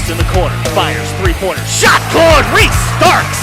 Looks in the corner, fires, three-pointer, shot good, restarts!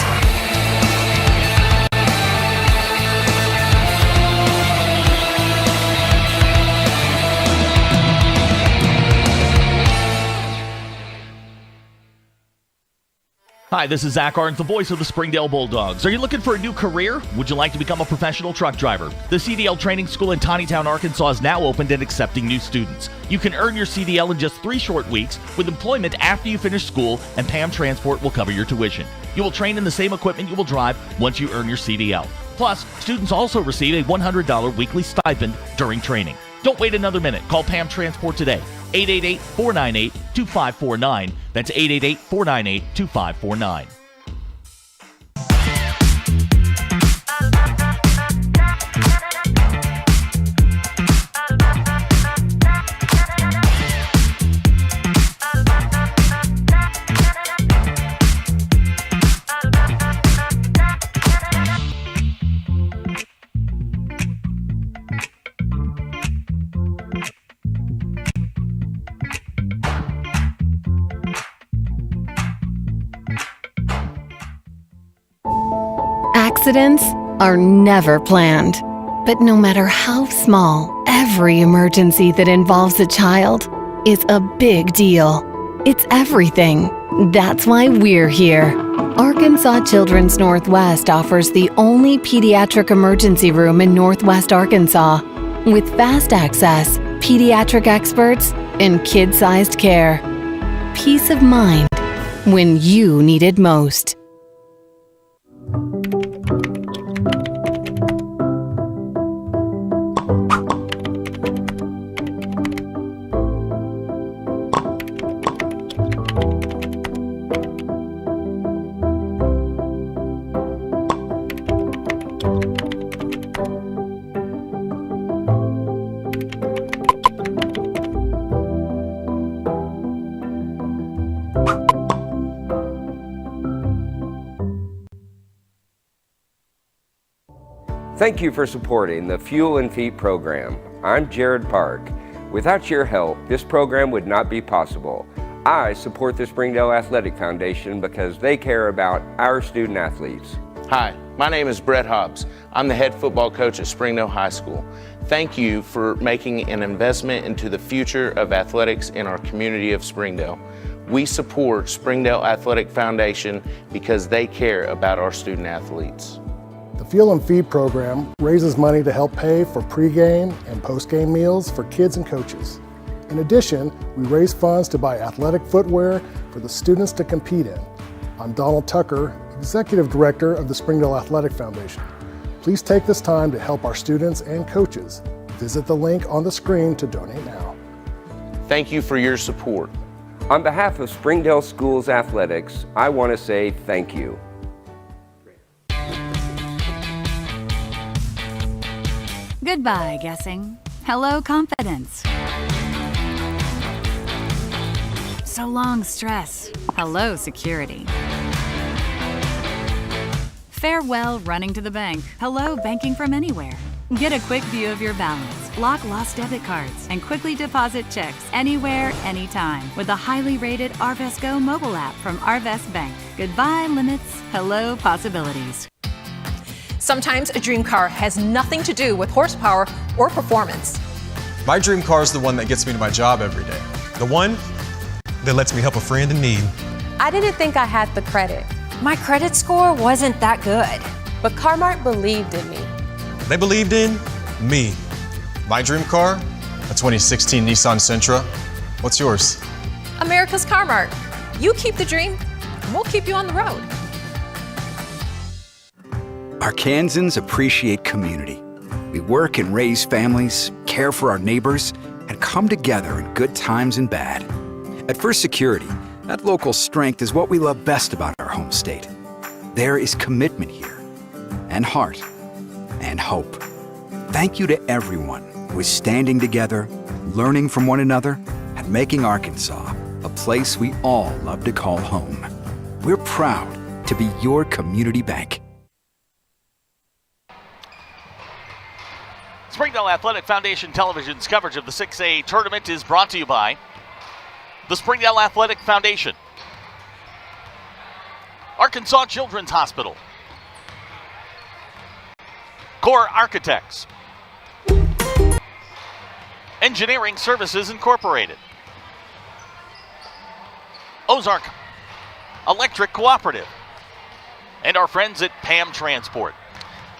Hi, this is Zach Arns, the voice of the Springdale Bulldogs. Are you looking for a new career? Would you like to become a professional truck driver? The CDL Training School in Tawnytown, Arkansas is now opened and accepting new students. You can earn your CDL in just 3 short weeks with employment after you finish school, and PAM Transport will cover your tuition. You will train in the same equipment you will drive once you earn your CDL. Plus, students also receive a $100 weekly stipend during training. Don't wait another minute. Call PAM Transport today. 888-498-2549. That's 888-498-2549. Accidents are never planned, but no matter how small, every emergency that involves a child is a big deal. It's everything. That's why we're here. Arkansas Children's Northwest offers the only pediatric emergency room in Northwest Arkansas with fast access, pediatric experts, and kid-sized care. Peace of mind when you need it most. Thank you for supporting the Fuel and Feet program. I'm Jared Park. Without your help, this program would not be possible. I support the Springdale Athletic Foundation because they care about our student athletes. Hi, my name is Brett Hobbs. I'm the head football coach at Springdale High School. Thank you for making an investment into the future of athletics in our community of Springdale. We support Springdale Athletic Foundation because they care about our student athletes. The Fuel and Feed program raises money to help pay for pregame and postgame meals for kids and coaches. In addition, we raise funds to buy athletic footwear for the students to compete in. I'm Donald Tucker, Executive Director of the Springdale Athletic Foundation. Please take this time to help our students and coaches. Visit the link on the screen to donate now. Thank you for your support. On behalf of Springdale Schools Athletics, I want to say thank you. Goodbye, guessing. Hello, confidence. So long, stress. Hello, security. Farewell, running to the bank. Hello, banking from anywhere. Get a quick view of your balance, lock lost debit cards, and quickly deposit checks anywhere, anytime with the highly rated Arvest Go mobile app from Arvest Bank. Goodbye, limits. Hello, possibilities. Sometimes a dream car has nothing to do with horsepower or performance. My dream car is the one that gets me to my job every day. The one that lets me help a friend in need. I didn't think I had the credit. My credit score wasn't that good. But Car-Mart believed in me. They believed in me. My dream car? A 2016 Nissan Sentra. What's yours? America's Car-Mart. You keep the dream, and we'll keep you on the road. Arkansans appreciate community. We work and raise families, care for our neighbors, and come together in good times and bad. At First Security, that local strength is what we love best about our home state. There is commitment here, and heart, and hope. Thank you to everyone who is standing together, learning from one another, and making Arkansas a place we all love to call home. We're proud to be your community bank. Springdale Athletic Foundation Television's coverage of the 6A tournament is brought to you by the Springdale Athletic Foundation, Arkansas Children's Hospital, Core Architects, Engineering Services Incorporated, Ozark Electric Cooperative, and our friends at PAM Transport.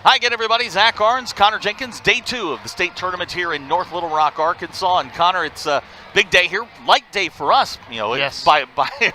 Hi again, everybody. Zach Arns, Connor Jenkins, day 2 of the state tournament here in North Little Rock, Arkansas. And Connor, it's a big day here, light day for us, Yes. by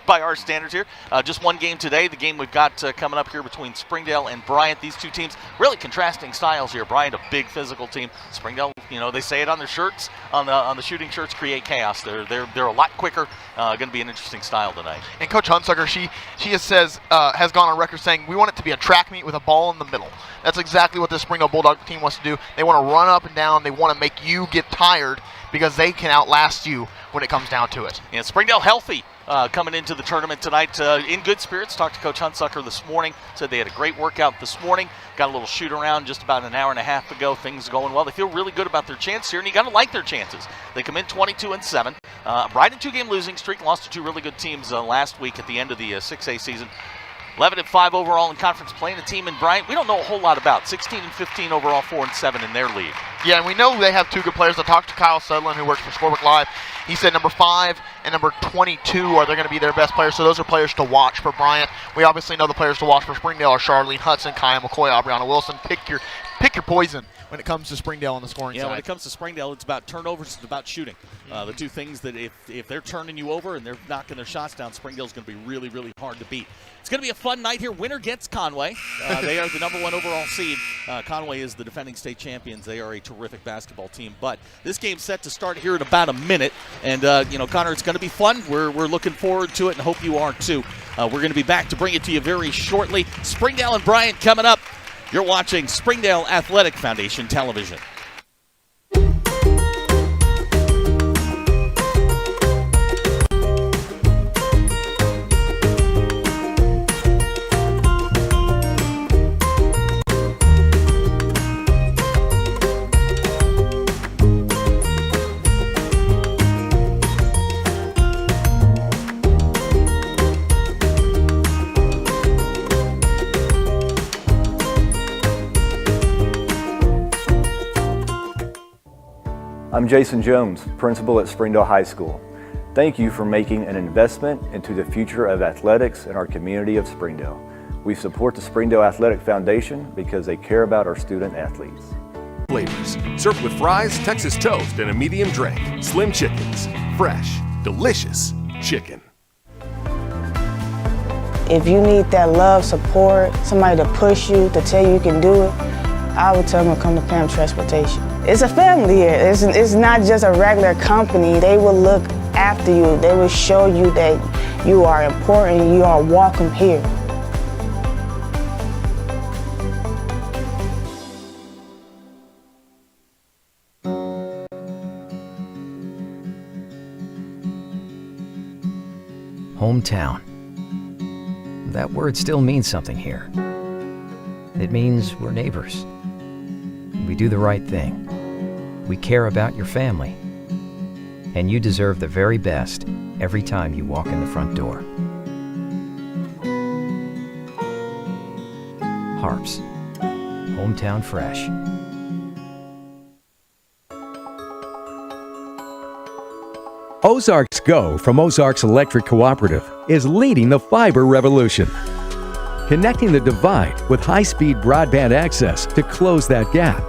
our standards here. Just one game today, the game we've got coming up here between Springdale and Bryant. These two teams, really contrasting styles here. Bryant, a big physical team. Springdale, they say it on their shirts, on the shooting shirts, create chaos. They're a lot quicker. Going to be an interesting style tonight. And Coach Hunsucker, she has gone on record saying we want it to be a track meet with a ball in the middle. That's exactly what the Springdale Bulldog team wants to do. They want to run up and down. They want to make you get tired because they can outlast you when it comes down to it. And Springdale healthy coming into the tournament tonight, in good spirits. Talked to Coach Hunsucker this morning. Said they had a great workout this morning. Got a little shoot around just about an hour and a half ago. Things going well. They feel really good about their chance here, and you got to like their chances. They come in 22-7, right in 2-game losing streak. Lost to 2 really good teams last week at the end of the 6A season. 11-5 overall in conference play, and a team in Bryant we don't know a whole lot about. 16-15 overall, 4-7 in their league. Yeah, and we know they have 2 good players. I talked to Kyle Sutherland, who works for Scorebook Live. He said number 5 and number 22 are they're going to be their best players, so those are players to watch for Bryant. We obviously know the players to watch for Springdale are Charlene Hudson, Kaya McCoy, Aubriana Wilson. Pick your poison when it comes to Springdale on the scoring side. When it comes to Springdale, it's about turnovers, it's about shooting. The two things that if they're turning you over and they're knocking their shots down, Springdale's going to be really, really hard to beat. It's going to be a fun night here. Winner gets Conway. They are the number 1 overall seed. Conway is the defending state champions. They are a terrific basketball team. But this game's set to start here in about a minute. And, Connor, it's going to be fun. We're looking forward to it and hope you are too. We're going to be back to bring it to you very shortly. Springdale and Bryant coming up. You're watching Springdale Athletic Foundation Television. I'm Jason Jones, principal at Springdale High School. Thank you for making an investment into the future of athletics in our community of Springdale. We support the Springdale Athletic Foundation because they care about our student athletes. Flavors, served with fries, Texas toast, and a medium drink. Slim Chickens, fresh, delicious chicken. If you need that love, support, somebody to push you, to tell you can do it, I would tell them to come to PAM Transportation. It's a family here. It's not just a regular company. They will look after you. They will show you that you are important, you are welcome here. Hometown. That word still means something here. It means we're neighbors. We do the right thing. We care about your family. And you deserve the very best every time you walk in the front door. Harps. Hometown fresh. Ozarks Go from Ozarks Electric Cooperative is leading the fiber revolution, connecting the divide with high-speed broadband access to close that gap.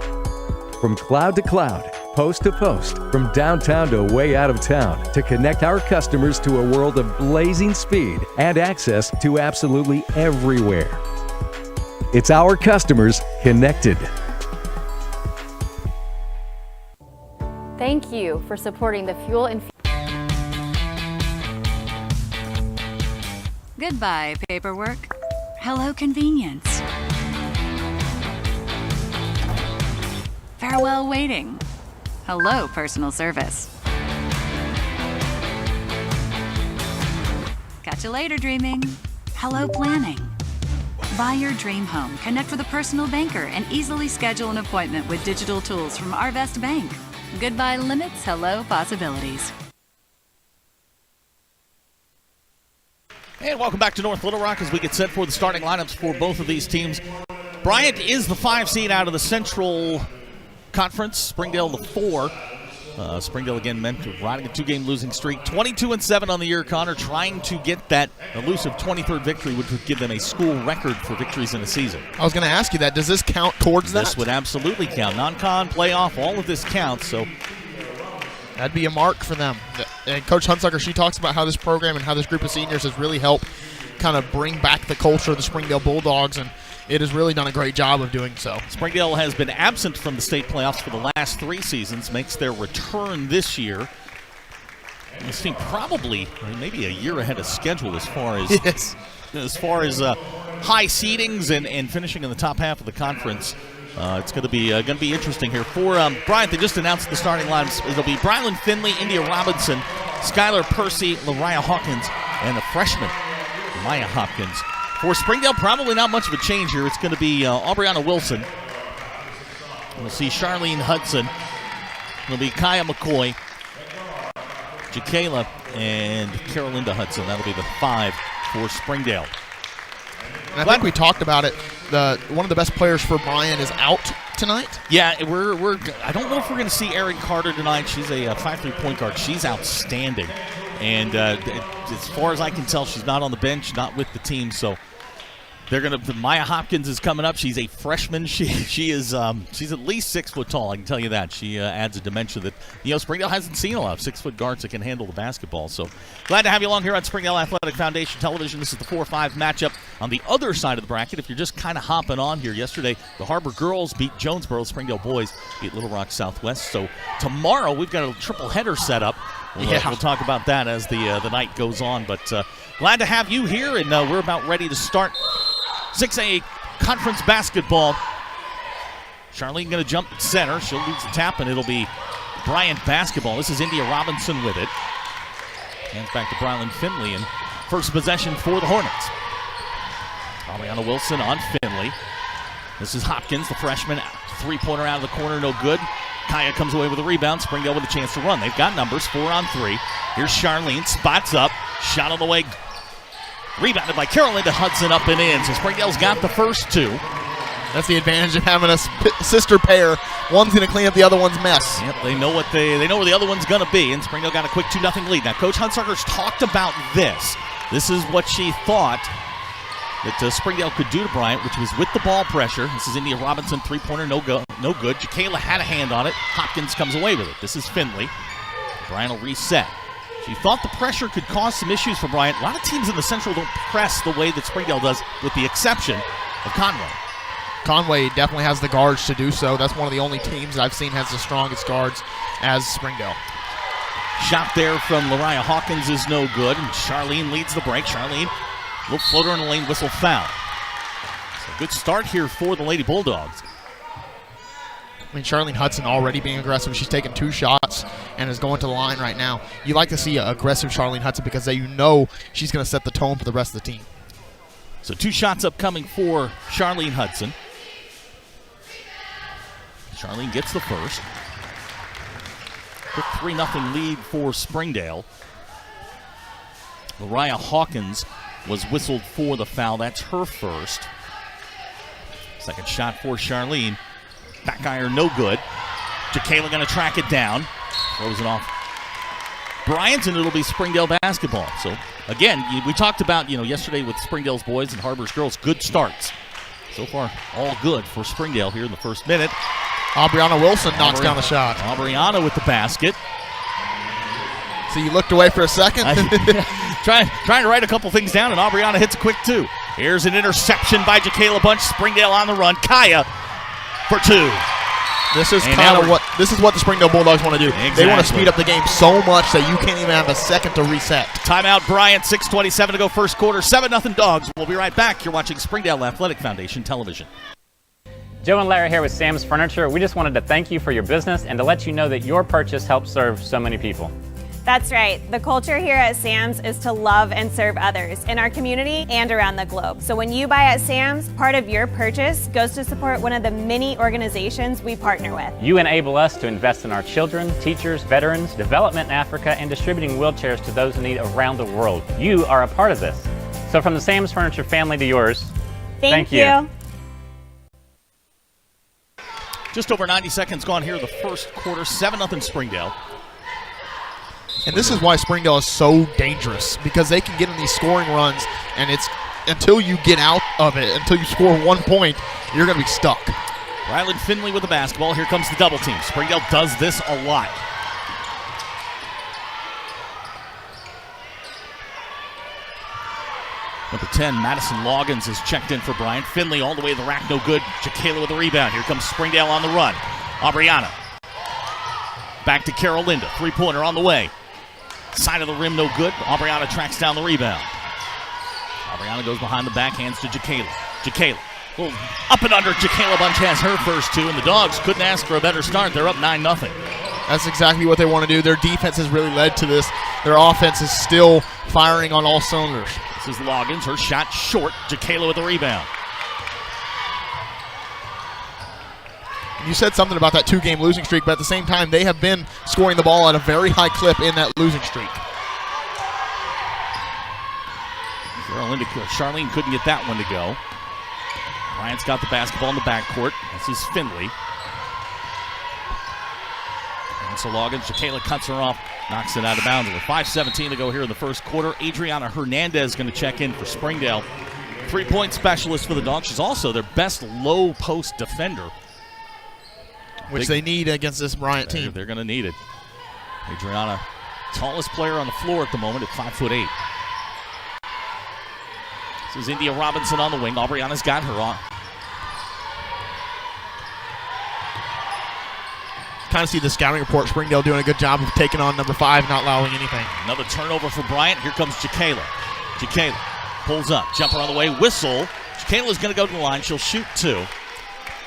From cloud to cloud, post to post, from downtown to way out of town, to connect our customers to a world of blazing speed and access to absolutely everywhere. It's our customers connected. Thank you for supporting the Fuel and Goodbye, paperwork. Hello, convenience. Farewell, waiting. Hello, personal service. Catch you later, dreaming. Hello, planning. Buy your dream home, connect with a personal banker, and easily schedule an appointment with digital tools from Arvest Bank. Goodbye limits, hello possibilities. And welcome back to North Little Rock as we get set for the starting lineups for both of these teams. Bryant is the 5 seed out of the Central Conference. Springdale the 4. Springdale again riding a 2-game losing streak. 22-7 on the year, Connor, trying to get that elusive 23rd victory, which would give them a school record for victories in a season. I was going to ask you that. Does this count towards that? This would absolutely count. Non-con, playoff, all of this counts. So that'd be a mark for them. And Coach Hunsucker, she talks about how this program and how this group of seniors has really helped kind of bring back the culture of the Springdale Bulldogs, and it has really done a great job of doing so. Springdale has been absent from the state playoffs for the last 3 seasons, makes their return this year. And this team probably maybe a year ahead of schedule as far as high seedings and finishing in the top half of the conference. It's going to be interesting here. For Bryant, they just announced the starting lines. It'll be Brylan Finley, India Robinson, Skylar Percy, Lariah Hawkins, and the freshman, Maya Hopkins. For Springdale, probably not much of a change here. It's going to be Aubriana Wilson. We'll see Charlene Hudson. It'll be Kaya McCoy, Jacayla, and Carolinda Hudson. That'll be the 5 for Springdale. And I think we talked about it. One of the best players for Bryant is out tonight. Yeah, I don't know if we're going to see Erin Carter tonight. She's a 5'3" point guard. She's outstanding. And as far as I can tell, she's not on the bench, not with the team. So they're going to. Maya Hopkins is coming up. She's a freshman. She's at least 6 foot tall. I can tell you that. She adds a dimension that Springdale hasn't seen a lot of 6 foot guards that can handle the basketball. So glad to have you along here on Springdale Athletic Foundation Television. This is the 4-5 matchup on the other side of the bracket. If you're just kind of hopping on here, yesterday the Harbor girls beat Jonesboro. Springdale boys beat Little Rock Southwest. So tomorrow we've got a triple header set up. We'll talk about that as the night goes on. But glad to have you here, and we're about ready to start 6A conference basketball. Charlene going to jump center. She'll lose the tap, and it'll be Bryant basketball. This is India Robinson with it. Hands back to Brylan Finley, and first possession for the Hornets. Aubriana Wilson on Finley. This is Hopkins, the freshman. 3-pointer out of the corner, no good. Kaya comes away with a rebound. Springdale with a chance to run. They've got numbers, 4 on 3. Here's Charlene, spots up, shot on the way. Rebounded by Carolinda Hudson, up and in. So Springdale's got the first 2. That's the advantage of having a sister pair. One's going to clean up the other one's mess. Yep, they know where the other one's going to be, and Springdale got a quick 2-0 lead. Now, Coach Hunsucker's talked about this. This is what she thought that Springdale could do to Bryant, which was with the ball pressure. This is India Robinson, 3-pointer, no good. Jacayla had a hand on it. Hopkins comes away with it. This is Finley. Bryant will reset. She thought the pressure could cause some issues for Bryant. A lot of teams in the Central don't press the way that Springdale does, with the exception of Conway. Conway definitely has the guards to do so. That's one of the only teams that I've seen has the strongest guards as Springdale. Shot there from Lariah Hawkins is no good, and Charlene leads the break. Charlene, little floater in the lane, whistle foul. So good start here for the Lady Bulldogs. I mean, Charlene Hudson already being aggressive. She's taken 2 shots and is going to the line right now. You like to see aggressive Charlene Hudson because she's going to set the tone for the rest of the team. So 2 shots upcoming for Charlene Hudson. Charlene gets the first. Quick 3-0 lead for Springdale. Lariah Hawkins was whistled for the foul. That's her first. Second shot for Charlene. Back iron, no good. Jacayla going to track it down. Throws it off Bryant, and it'll be Springdale basketball. So, again, we talked about, yesterday with Springdale's boys and Harbor's girls, good starts. So far, all good for Springdale here in the first minute. Aubriana Wilson knocks down the shot. Aubriana with the basket. So you looked away for a second? Trying to write a couple things down, and Aubriana hits a quick 2. Here's an interception by Jacayla Bunch. Springdale on the run. Kaya for 2. This is what the Springdale Bulldogs want to do. Exactly. They want to speed up the game so much that you can't even have a second to reset. Timeout, Bryant. 6:27 to go first quarter. 7-0 Dogs. We'll be right back. You're watching Springdale Athletic Foundation Television. Joe and Larry here with Sam's Furniture. We just wanted to thank you for your business and to let you know that your purchase helps serve so many people. That's right. The culture here at Sam's is to love and serve others in our community and around the globe. So when you buy at Sam's, part of your purchase goes to support one of the many organizations we partner with. You enable us to invest in our children, teachers, veterans, development in Africa, and distributing wheelchairs to those in need around the world. You are a part of this. So from the Sam's Furniture family to yours, Thank you. Just over 90 seconds gone here in the first quarter. 7-0 Springdale. And this is why Springdale is so dangerous, because they can get in these scoring runs, and it's until you get out of it, until you score 1 point, you're going to be stuck. Ryland Finley with the basketball. Here comes the double team. Springdale does this a lot. Number 10, Madison Loggins is checked in for Bryant. Finley all the way to the rack, no good. Jacayla with the rebound. Here comes Springdale on the run. Aubriana. Back to Carolinda. Three-pointer on the way. Side of the rim, no good. Aubriana tracks down the rebound. Aubriana goes behind the back, hands to Jacayla. Jacayla. Up and under. Jacayla Bunch has her first two, and the Dogs couldn't ask for a better start. They're up 9-0. That's exactly what they want to do. Their defense has really led to this. Their offense is still firing on all cylinders. This is Loggins. Her shot short. Jacayla with the rebound. You said something about that 2-game losing streak, but at the same time, they have been scoring the ball at a very high clip in that losing streak. Charlene couldn't get that one to go. Bryant's got the basketball in the backcourt. This is Finley. And so Loggins, Jacayla cuts her off, knocks it out of bounds. With 5:17 to go here in the first quarter, Adriana Hernandez going to check in for Springdale. 3-point specialist for the Dogs. She's also their best low post defender, which they need against this Bryant team. They're going to need it. Adriana, tallest player on the floor at the moment at 5'8". This is India Robinson on the wing. Aubriana's got her on. Kind of see the scouting report. Springdale doing a good job of taking on number 5, not allowing anything. Another turnover for Bryant. Here comes Jacayla. Jacayla pulls up. Jumper on the way. Whistle. Jacayla's going to go to the line. She'll shoot 2.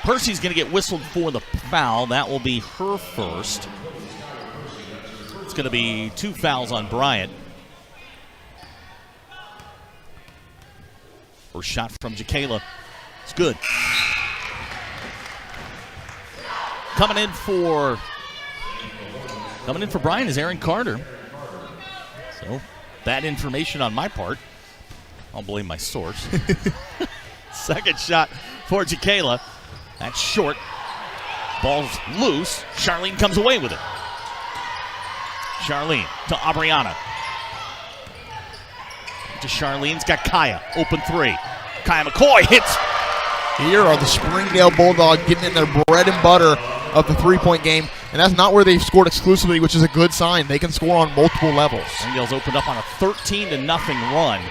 Percy's going to get whistled for the foul. That will be her first. It's going to be 2 fouls on Bryant. First shot from Jacayla. It's good. Coming in for Bryant is Aaron Carter. So, bad information on my part. I'll blame my source. Second shot for Jacayla. That's short. Ball's loose. Charlene comes away with it. Charlene to Aubriana. To Charlene's got Kaya. Open 3. Kaya McCoy hits. Here are the Springdale Bulldogs getting in their bread and butter of the 3-point game, and that's not where they've scored exclusively, which is a good sign. They can score on multiple levels. Springdale's opened up on a 13-0 run.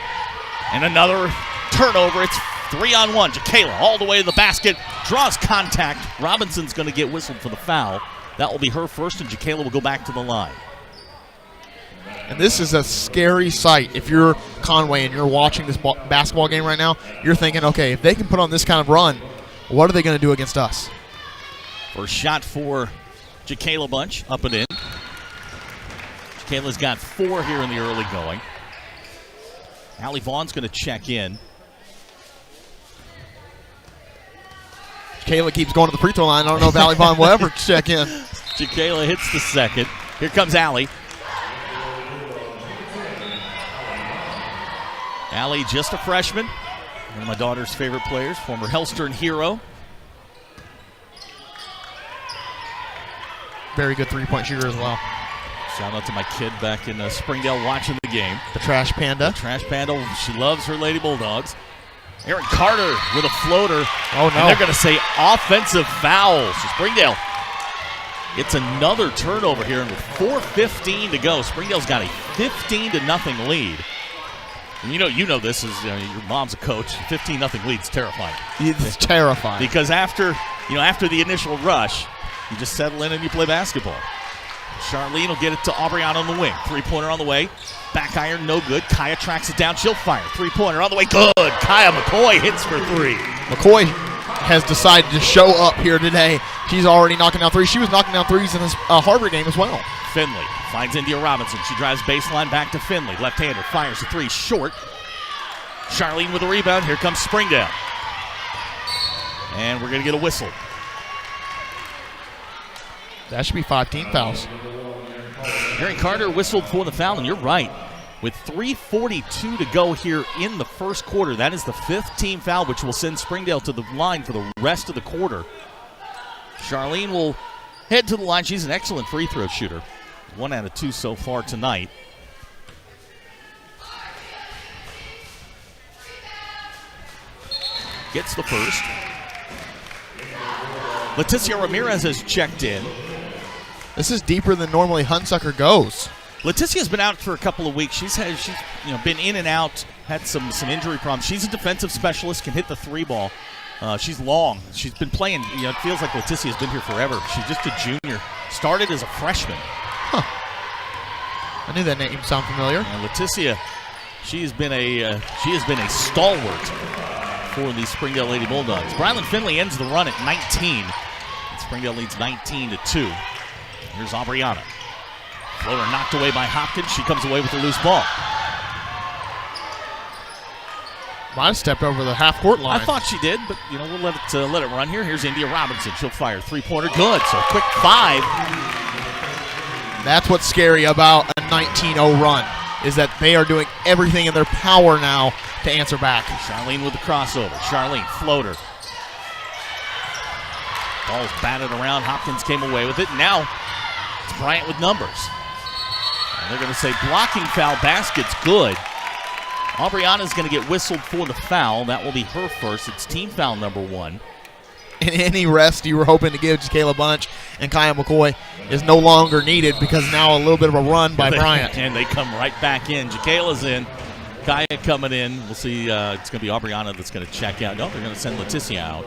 And another turnover. It's 3-on-1. Jacayla all the way to the basket. Draws contact. Robinson's going to get whistled for the foul. That will be her first, and Jacayla will go back to the line. And this is a scary sight. If you're Conway and you're watching this basketball game right now, you're thinking, okay, if they can put on this kind of run, what are they going to do against us? First shot for Jacayla Bunch, up and in. Jacayla's got 4 here in the early going. Allie Vaughn's going to check in. Jacayla keeps going to the free throw line. I don't know if Allie Vaughn will ever check in. Jacayla hits the second. Here comes Allie. Allie, just a freshman. One of my daughter's favorite players, former Hellstern hero. Very good 3-point shooter as well. Shout out to my kid back in Springdale watching the game. The Trash Panda. The Trash Panda. She loves her Lady Bulldogs. Aaron Carter with a floater. Oh, no. And they're going to say offensive foul. So Springdale gets another turnover here. And with 4:15 to go, Springdale's got a 15-0 lead. And you know this is your mom's a coach. 15-0 lead is terrifying. It's terrifying because after the initial rush, you just settle in and you play basketball. Charlene will get it to Aubriana on the wing. 3-pointer on the way. Back iron, no good. Kaya tracks it down. She'll fire. 3-pointer on the way. Good. Kaya McCoy hits for 3. McCoy has decided to show up here today. She's already knocking down 3s. She was knocking down 3s in this Harvard game as well. Finley finds India Robinson. She drives baseline back to Finley. Left-hander fires a 3 short. Charlene with a rebound. Here comes Springdale. And we're going to get a whistle. That should be 5 team fouls. Aaron Carter whistled for the foul, and you're right. with 3:42 to go here in the first quarter. That is the 5th team foul, which will send Springdale to the line for the rest of the quarter. Charlene will head to the line. She's an excellent free throw shooter. 1 out of 2 so far tonight. Gets the first. Leticia Ramirez has checked in. This is deeper than normally Hunsucker goes. Leticia's been out for a couple of weeks. She's been in and out, had some injury problems. She's a defensive specialist, can hit the 3-ball. She's long. She's been playing, it feels like Leticia's been here forever. She's just a junior. Started as a freshman. Huh. I knew that name sounded familiar. Leticia, she has been a stalwart for the Springdale Lady Bulldogs. Brylan Finley ends the run at 19. And Springdale leads 19-2. Here's Aubriana. Floater knocked away by Hopkins. She comes away with the loose ball. Might have stepped over the half-court line. I thought she did, but we'll let it run here. Here's India Robinson. She'll fire 3-pointer. Good. So quick 5. That's what's scary about a 19-0 run, is that they are doing everything in their power now to answer back. Charlene with the crossover. Charlene, floater. Ball's batted around. Hopkins came away with it. Now it's Bryant with numbers. And they're going to say blocking foul, basket's good. Aubriana's going to get whistled for the foul. That will be her first. It's team foul number 1. And any rest you were hoping to give Jacayla Bunch and Kaya McCoy is no longer needed, because now a little bit of a run by Bryant. And they come right back in. Jacayla's in. Kaya coming in. We'll see. It's going to be Aubriana that's going to check out. No, they're going to send Leticia out.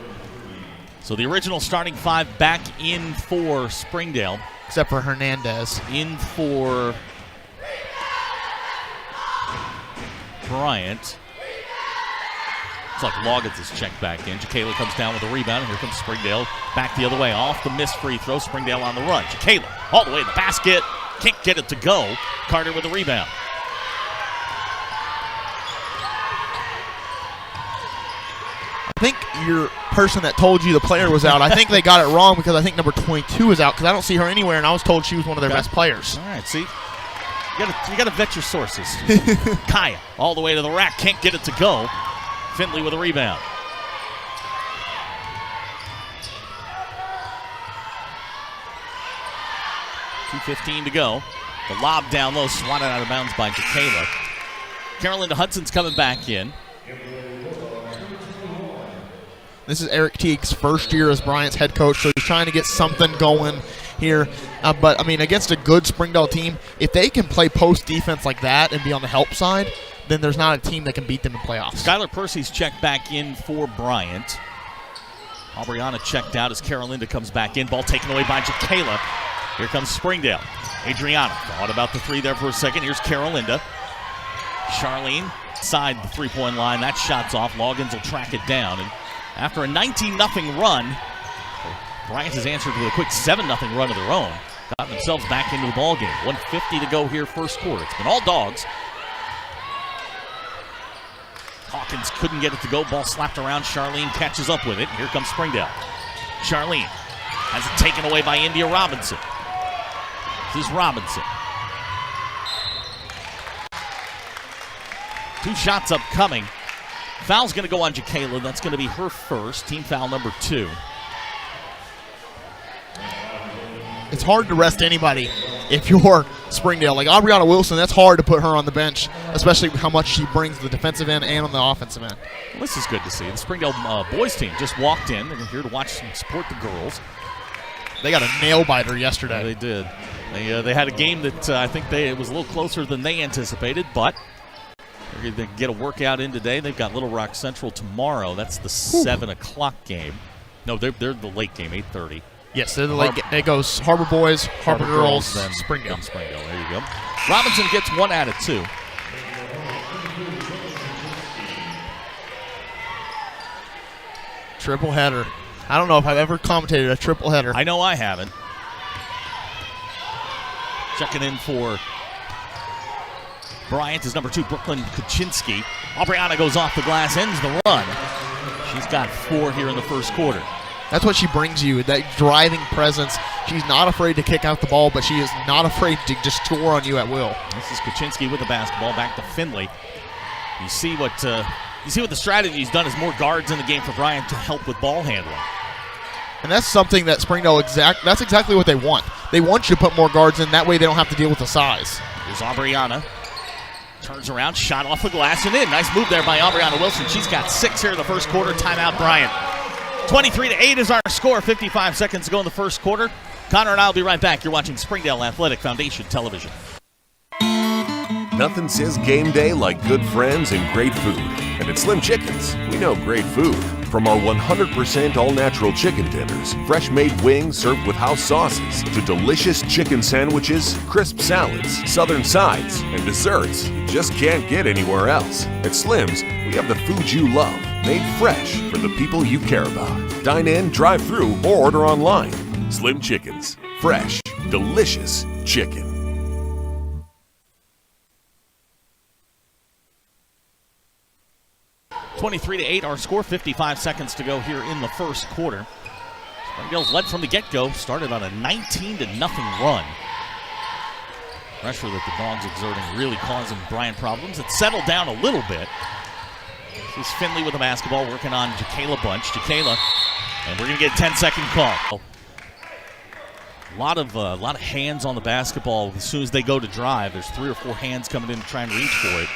So the original starting 5 back in for Springdale. Except for Hernandez. In for Bryant. It's like Loggins is checked back in. Jacayla comes down with a rebound. Here comes Springdale back the other way. Off the missed free throw. Springdale on the run. Jacayla all the way to the basket. Can't get it to go. Carter with a rebound. I think your person that told you the player was out, I think they got it wrong, because I think number 22 is out, because I don't see her anywhere, and I was told she was one of their best players. All right, see? You got to vet your sources. Kaya all the way to the rack. Can't get it to go. Finley with a rebound. .2:15 to go. The lob down low, swatted out of bounds by Jacayla. Carolinda Hudson's coming back in. This is Eric Teague's first year as Bryant's head coach, so he's trying to get something going here. But, against a good Springdale team, if they can play post defense like that and be on the help side, then there's not a team that can beat them in playoffs. Skylar Percy's checked back in for Bryant. Aubriana checked out as Carolinda comes back in. Ball taken away by Jacayla. Here comes Springdale. Adriana thought about the 3 there for a second. Here's Carolinda. Charlene side the 3-point line. That shot's off. Loggins will track it down. And after a 19-0 run, Bryant has answered with a quick 7-0 run of their own. Got themselves back into the ballgame. 1:50 to go here first quarter. It's been all dogs. Hawkins couldn't get it to go. Ball slapped around. Charlene catches up with it. Here comes Springdale. Charlene has it taken away by India Robinson. This is Robinson. 2 shots upcoming. Foul's going to go on Jacayla. That's going to be her first. Team foul number 2. It's hard to rest anybody if you're Springdale. Like Aubriana Wilson, that's hard to put her on the bench, especially how much she brings the defensive end and on the offensive end. Well, this is good to see. The Springdale boys team just walked in. They're here to watch and support the girls. They got a nail-biter yesterday. Yeah, they did. They had a game that I think it was a little closer than they anticipated, but they're going to get a workout in today. They've got Little Rock Central tomorrow. That's the 7 o'clock game. No, they're the late game, 8:30. Yes, they're the late game. It goes Harbor Boys, Harbor Girls, then Springdale. Springdale. There you go. Robinson gets 1 out of 2. Triple header. I don't know if I've ever commentated a triple header. I know I haven't. Checking in for Bryant is number 2, Brooklyn Kuczynski. Aubriana goes off the glass, ends the run. She's got 4 here in the first quarter. That's what she brings you, that driving presence. She's not afraid to kick out the ball, but she is not afraid to just score on you at will. This is Kaczynski with the basketball, back to Finley. You see what the strategy he's done is more guards in the game for Bryant to help with ball handling. And that's something that Springdale that's exactly what they want. They want you to put more guards in, that way they don't have to deal with the size. Here's Aubriana. Turns around, shot off the glass and in. Nice move there by Aubriana Wilson. She's got 6 here in the first quarter. Timeout Bryant. 23-8 is our score. 55 seconds to go in the first quarter. Connor and I will be right back. You're watching Springdale Athletic Foundation Television. Nothing says game day like good friends and great food. And at Slim Chickens, we know great food. From our 100% all-natural chicken tenders, fresh-made wings served with house sauces, to delicious chicken sandwiches, crisp salads, southern sides, and desserts you just can't get anywhere else. At Slim's, we have the food you love, made fresh for the people you care about. Dine in, drive through, or order online. Slim Chickens. Fresh, delicious chicken. (23-8) our score. 55 seconds to go here in the first quarter. Springdale's led from the get-go. Started on a 19-0 run. Pressure that the Dogs exerting really causing Bryant problems. It settled down a little bit. This is Finley with the basketball, working on Jacayla Bunch. Jacayla, and we're going to get a 10-second call. A lot of hands on the basketball as soon as they go to drive. There's 3 or 4 hands coming in to try and reach for it.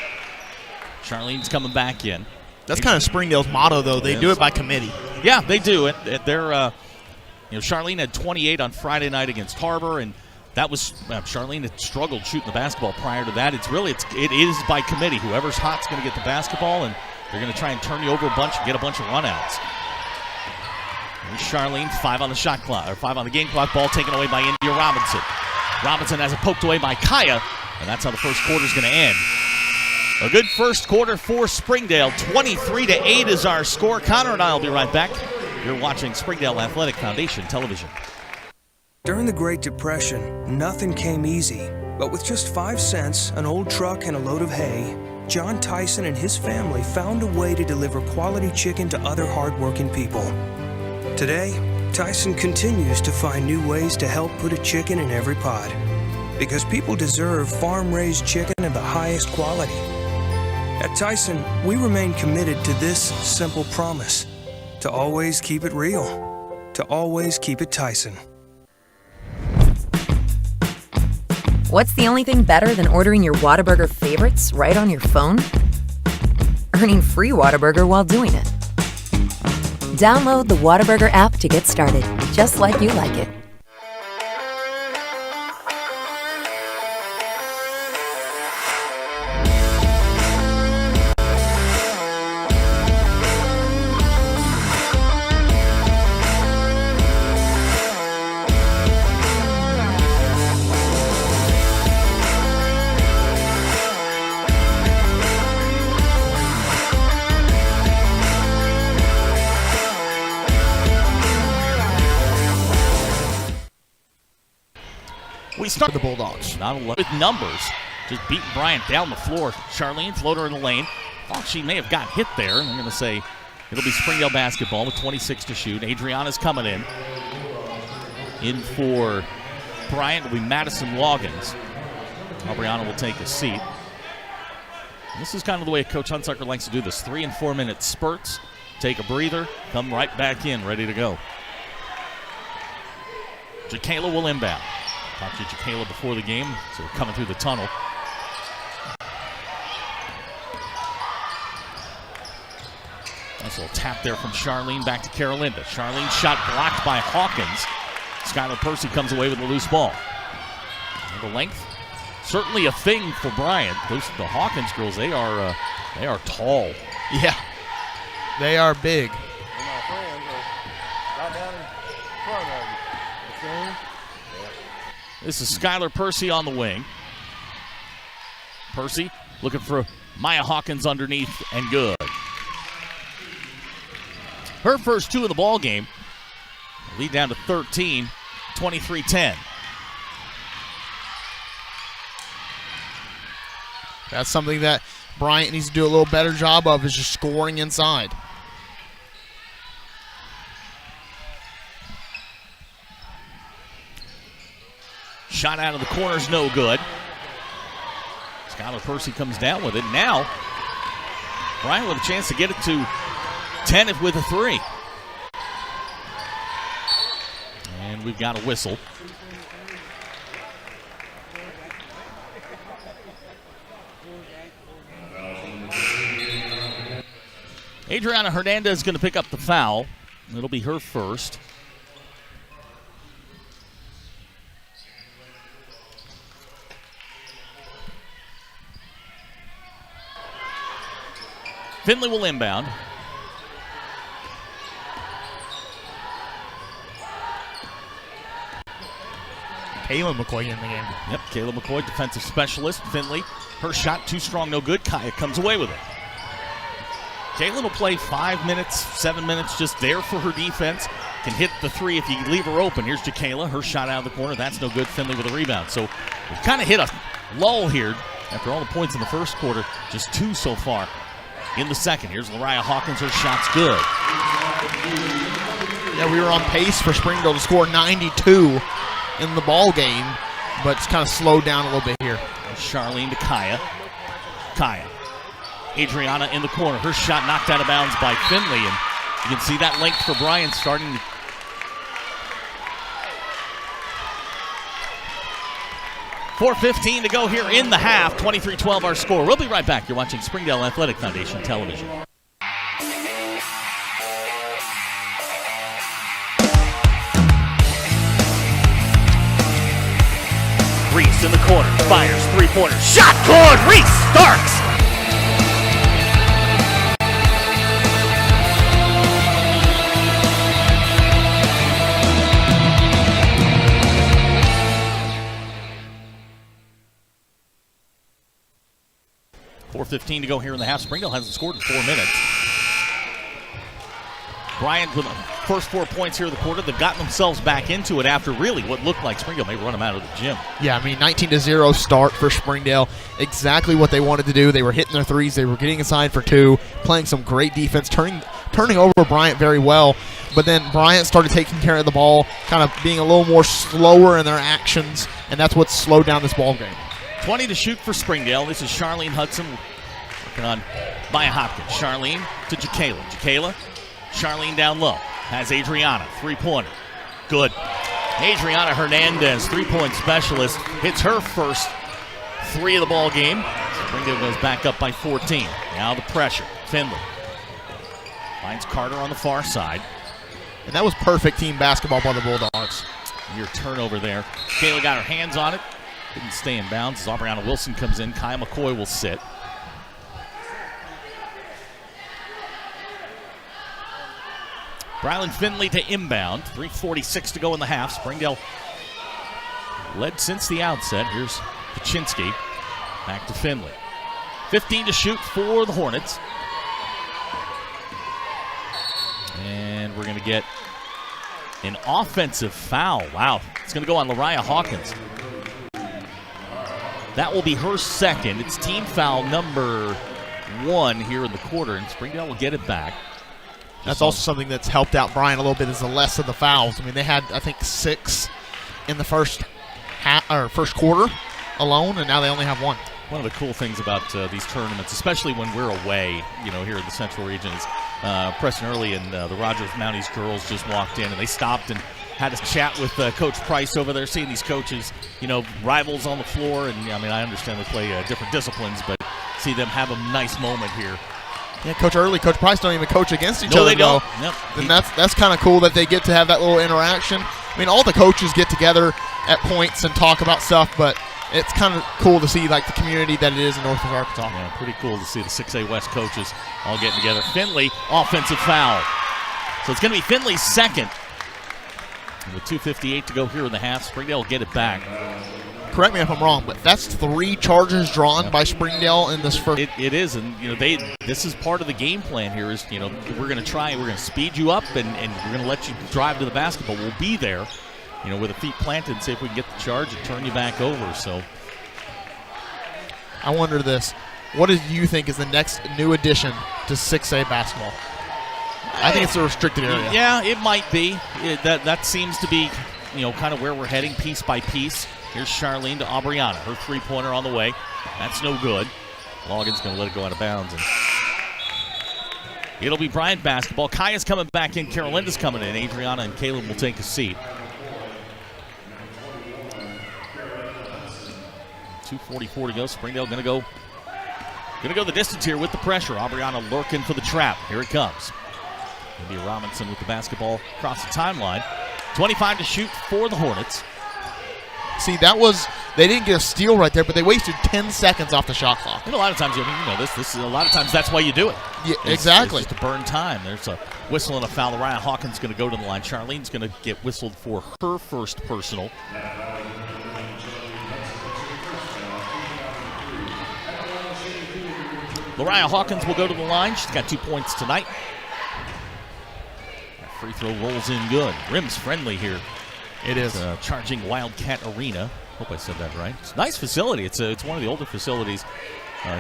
Charlene's coming back in. That's kind of Springdale's motto, though. They do it by committee. Yeah, they do it. They're, Charlene had 28 on Friday night against Harbor, and that was Charlene had struggled shooting the basketball prior to that. It is by committee. Whoever's hot's going to get the basketball, and they're going to try and turn you over a bunch and get a bunch of runouts. Here's Charlene, 5 on the shot clock, or 5 on the game clock. Ball taken away by India Robinson. Robinson has it poked away by Kaya, and that's how the first quarter's going to end. A good first quarter for Springdale. 23-8 is our score. Connor and I will be right back. You're watching Springdale Athletic Foundation Television. During the Great Depression, nothing came easy. But with just 5 cents, an old truck, and a load of hay, John Tyson and his family found a way to deliver quality chicken to other hardworking people. Today, Tyson continues to find new ways to help put a chicken in every pot. Because people deserve farm-raised chicken of the highest quality. At Tyson, we remain committed to this simple promise: to always keep it real, to always keep it Tyson. What's the only thing better than ordering your Whataburger favorites right on your phone? Earning free Whataburger while doing it. Download the Whataburger app to get started, just like you like it. We start the Bulldogs. Not with numbers. Just beating Bryant down the floor. Charlene, floater in the lane. Thought she may have got hit there. And I'm going to say it'll be Springdale basketball with 26 to shoot. Adriana's coming in. In for Bryant will be Madison Loggins. Aubriana will take a seat. This is kind of the way Coach Hunsucker likes to do this. 3 and 4 minute spurts. Take a breather. Come right back in, ready to go. Jacayla will inbound. Talked to Jacayla before the game, so we're coming through the tunnel. Nice little tap there from Charlene back to Carolinda. Charlene's shot blocked by Hawkins. Skylar Percy comes away with a loose ball. The length, certainly a thing for Bryant. The Hawkins girls, they are tall. Yeah, they are big. This is Skylar Percy on the wing. Percy looking for Maya Hawkins underneath and good. Her first 2 in the ball game. Lead down to 13, 23-10. That's something that Bryant needs to do a little better job of, is just scoring inside. Shot out of the corner's no good. Skylar Percy comes down with it. Now, Bryant with a chance to get it to 10 with a 3. And we've got a whistle. Adriana Hernandez is going to pick up the foul. It'll be her first. Finley will inbound. Kayla McCoy in the game. Yep, Kayla McCoy, defensive specialist. Finley, her shot too strong, no good. Kaya comes away with it. Kayla will play 5 minutes, 7 minutes, just there for her defense. Can hit the 3 if you leave her open. Here's Jacayla, her shot out of the corner. That's no good. Finley with a rebound. So we've kind of hit a lull here after all the points in the first quarter. Just 2 so far in the second. Here's Lariah Hawkins. Her shot's good. Yeah, we were on pace for Springdale to score 92 in the ball game, but it's kind of slowed down a little bit here. Charlene to Kaya. Kaya. Adriana in the corner. Her shot knocked out of bounds by Finley, and you can see that length for Bryant starting to. .4:15 to go here in the half. 23-12 our score. We'll be right back. You're watching Springdale Athletic Foundation Television. Reese in the corner, fires, three-pointer, shot good, Reese Starks! .4:15 to go here in the half. Springdale hasn't scored in 4 minutes. Bryant with the first 4 points here in the quarter. They've gotten themselves back into it after really what looked like Springdale may run them out of the gym. Yeah, I mean, 19-0 start for Springdale. Exactly what they wanted to do. They were hitting their threes. They were getting inside for 2, playing some great defense, turning over Bryant very well. But then Bryant started taking care of the ball, kind of being a little more slower in their actions, and that's what slowed down this ball game. 20 to shoot for Springdale. This is Charlene Hudson working on Maya Hopkins. Charlene to Jacayla. Jacayla. Charlene down low. Has Adriana. Three-pointer. Good. Adriana Hernandez, three-point specialist, hits her first 3 of the ball game. Springdale goes back up by 14. Now the pressure. Finley finds Carter on the far side. And that was perfect team basketball by the Bulldogs. Your turnover there. Kayla got her hands on it. Didn't stay in bounds as Aubriana Wilson comes in. Kaya McCoy will sit. Brylan Finley to inbound. 3:46 to go in the half. Springdale led since the outset. Here's Paczynski. Back to Finley. 15 to shoot for the Hornets. And we're going to get an offensive foul. Wow. It's going to go on Lariah Hawkins. That will be her second. It's team foul number 1 here in the quarter, and Springdale will get it back. That's also something that's helped out Bryant a little bit is the less of the fouls. I mean, they had, I think, 6 in the first quarter alone, and now they only have 1. One of the cool things about these tournaments, especially when we're away, here in the Central region, is Preston Early and the Rogers Mounties girls just walked in, and they stopped and had a chat with Coach Price over there, seeing these coaches, rivals on the floor. And, I understand they play different disciplines, but see them have a nice moment here. Yeah, Coach Early, Coach Price don't even coach against each other. No, they don't. Nope. And that's kind of cool that they get to have that little interaction. I mean, all the coaches get together at points and talk about stuff, but it's kind of cool to see, the community that it is in Northwest Arkansas. Yeah, pretty cool to see the 6A West coaches all getting together. Finley, offensive foul. So it's going to be Finley's second. And with 2:58 to go here in the half, Springdale will get it back. Correct me if I'm wrong, but that's 3 charges drawn by Springdale in this first. It is, and this is part of the game plan here. Is we're going to speed you up, and we're going to let you drive to the basketball. We'll be there, with the feet planted, and see if we can get the charge and turn you back over. So, I wonder this: what do you think is the next new addition to 6A basketball? I think it's a restricted area. Yeah, it might be. That seems to be, kind of where we're heading piece by piece. Here's Charlene to Aubriana. Her three-pointer on the way. That's no good. Logan's going to let it go out of bounds. And it'll be Bryant basketball. Kaya's coming back in. Carolinda's coming in. Adriana and Caleb will take a seat. 2:44 to go. Springdale going to go the distance here with the pressure. Aubriana lurking for the trap. Here it comes. India Robinson with the basketball across the timeline. 25 to shoot for the Hornets. See, they didn't get a steal right there, but they wasted 10 seconds off the shot clock. And a lot of times, this is a lot of times that's why you do it. Yeah, exactly. It's just to burn time. There's a whistle and a foul. Lariah Hawkins going to go to the line. Charlene's going to get whistled for her first personal. Lariah Hawkins will go to the line. She's got 2 points tonight. That free throw rolls in good. Rim's friendly here. It is. Charging Wildcat Arena. Hope I said that right. It's a nice facility. It's one of the older facilities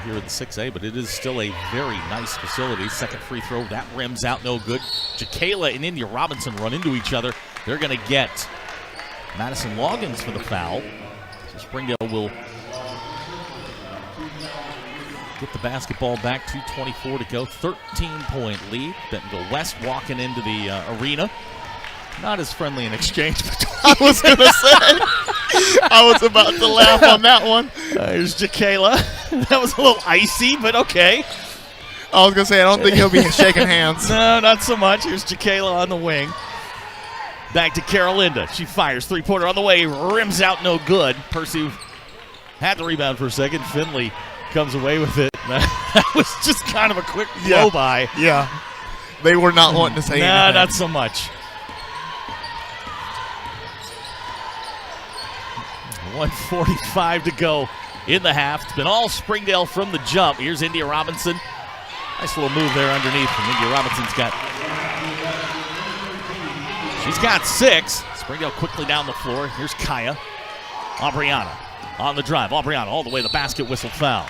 here at the 6A, but it is still a very nice facility. Second free throw. That rims out no good. Jacayla and India Robinson run into each other. They're going to get Madison Loggins for the foul. So Springdale will get the basketball back. 2:24 to go. 13-point lead. Bentonville West walking into the arena. Not as friendly an exchange between. I was going to say. I was about to laugh on that one. Here's Jacayla. That was a little icy, but okay. I was going to say, I don't think he'll be shaking hands. No, not so much. Here's Jacayla on the wing. Back to Carolinda. She fires. Three-pointer on the way. Rims out no good. Percy had the rebound for a second. Finley comes away with it. That was just kind of a quick blow-by. Yeah. They were not wanting to say anything. Nah, not so much. 1:45 to go in the half. It's been all Springdale from the jump. Here's India Robinson. Nice little move there underneath from India Robinson's she's got 6. Springdale quickly down the floor. Here's Kaya. Aubriana on the drive. Aubriana all the way to the basket, whistle foul.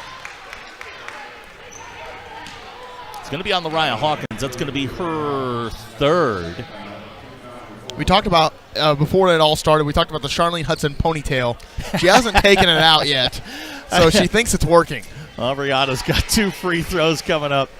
It's going to be on Lariah Hawkins. That's going to be her third. We talked about, before it all started, we talked about the Charlene Hudson ponytail. She hasn't taken it out yet, so she thinks it's working. Aubriana's got 2 free throws coming up.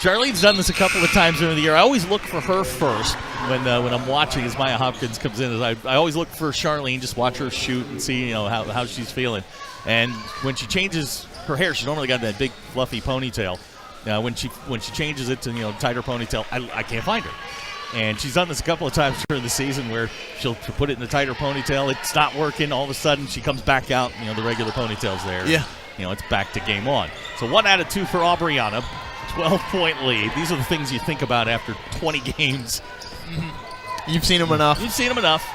Charlene's done this a couple of times during the year. I always look for her first when I'm watching as Maya Hopkins comes in. I always look for Charlene, just watch her shoot and see how she's feeling. And when she changes her hair, she's normally got that big fluffy ponytail. When she changes it to tighter ponytail, I can't find her. And she's done this a couple of times during the season where she'll put it in the tighter ponytail. It's not working. All of a sudden, she comes back out. The regular ponytail's there. Yeah. It's back to game on. So 1 out of 2 for Aubriana. 12-point lead. These are the things you think about after 20 games. Mm-hmm. You've seen them enough. You've seen them enough.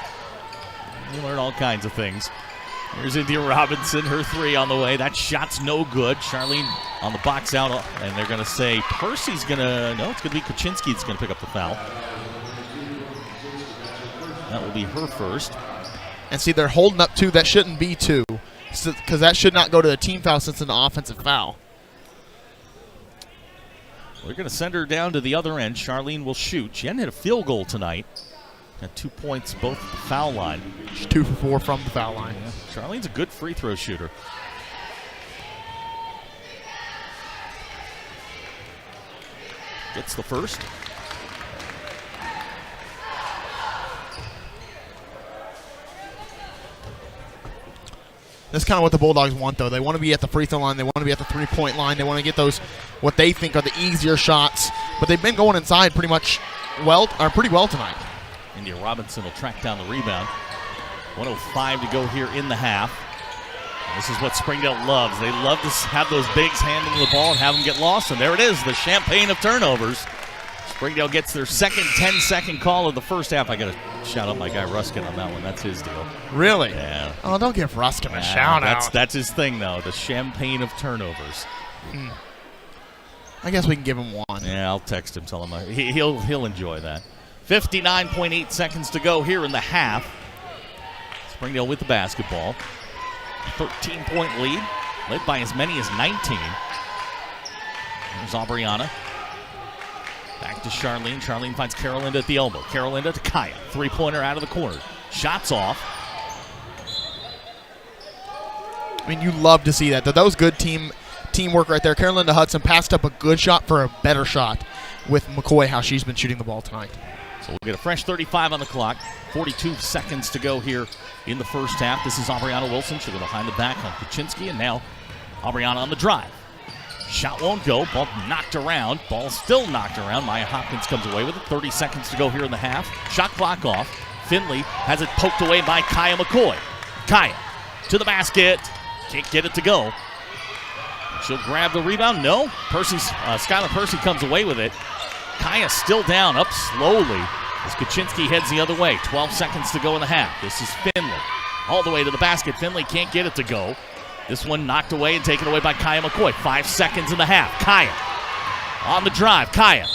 You learn all kinds of things. Here's India Robinson. Her 3 on the way. That shot's no good. Charlene on the box out. And they're going to say Percy's going to... No, it's going to be Kuczynski that's going to pick up the foul. That will be her first. And see, they're holding up 2. That shouldn't be 2. Because that should not go to the team foul since it's an offensive foul. We're going to send her down to the other end. Charlene will shoot. She hadn't hit a field goal tonight. Got 2 points both at the foul line. She's 2 for 4 from the foul line. Yeah. Charlene's a good free throw shooter. Gets the first. That's kind of what the Bulldogs want, though. They want to be at the free throw line. They want to be at the three-point line. They want to get those, what they think are the easier shots. But they've been going inside pretty well tonight. India Robinson will track down the rebound. 1:05 to go here in the half. And this is what Springdale loves. They love to have those bigs handling the ball and have them get lost. And there it is, the champagne of turnovers. Springdale gets their second 10-second call of the first half. I got to shout out my guy Ruskin on that one. That's his deal. Really? Yeah. Oh, don't give Ruskin a shout out. That's his thing, though. The champagne of turnovers. I guess we can give him 1. Yeah, I'll text him, tell him he'll enjoy that. 59.8 seconds to go here in the half. Springdale with the basketball. 13-point lead, led by as many as 19. There's Aubriana. Back to Charlene. Charlene finds Carolinda at the elbow. Carolinda to Kaya. Three-pointer out of the corner. Shots off. I mean, you love to see that. That was good teamwork right there. Carolinda Hudson passed up a good shot for a better shot with McCoy, how she's been shooting the ball tonight. So we'll get a fresh 35 on the clock. 42 seconds to go here in the first half. This is Aubriana Wilson. She'll go behind the back on Kuczynski, and now Aubriana on the drive. Shot won't go. Ball knocked around. Ball still knocked around. Maya Hopkins comes away with it. 30 seconds to go here in the half. Shot clock off. Finley has it poked away by Kaya McCoy. Kaya to the basket. Can't get it to go. She'll grab the rebound. No. Skylar Percy comes away with it. Kaya still down, up slowly as Kuczynski heads the other way. 12 seconds to go in the half. This is Finley. All the way to the basket. Finley can't get it to go. This one knocked away and taken away by Kaya McCoy. 5 seconds in the half. Kaya on the drive. Kaya.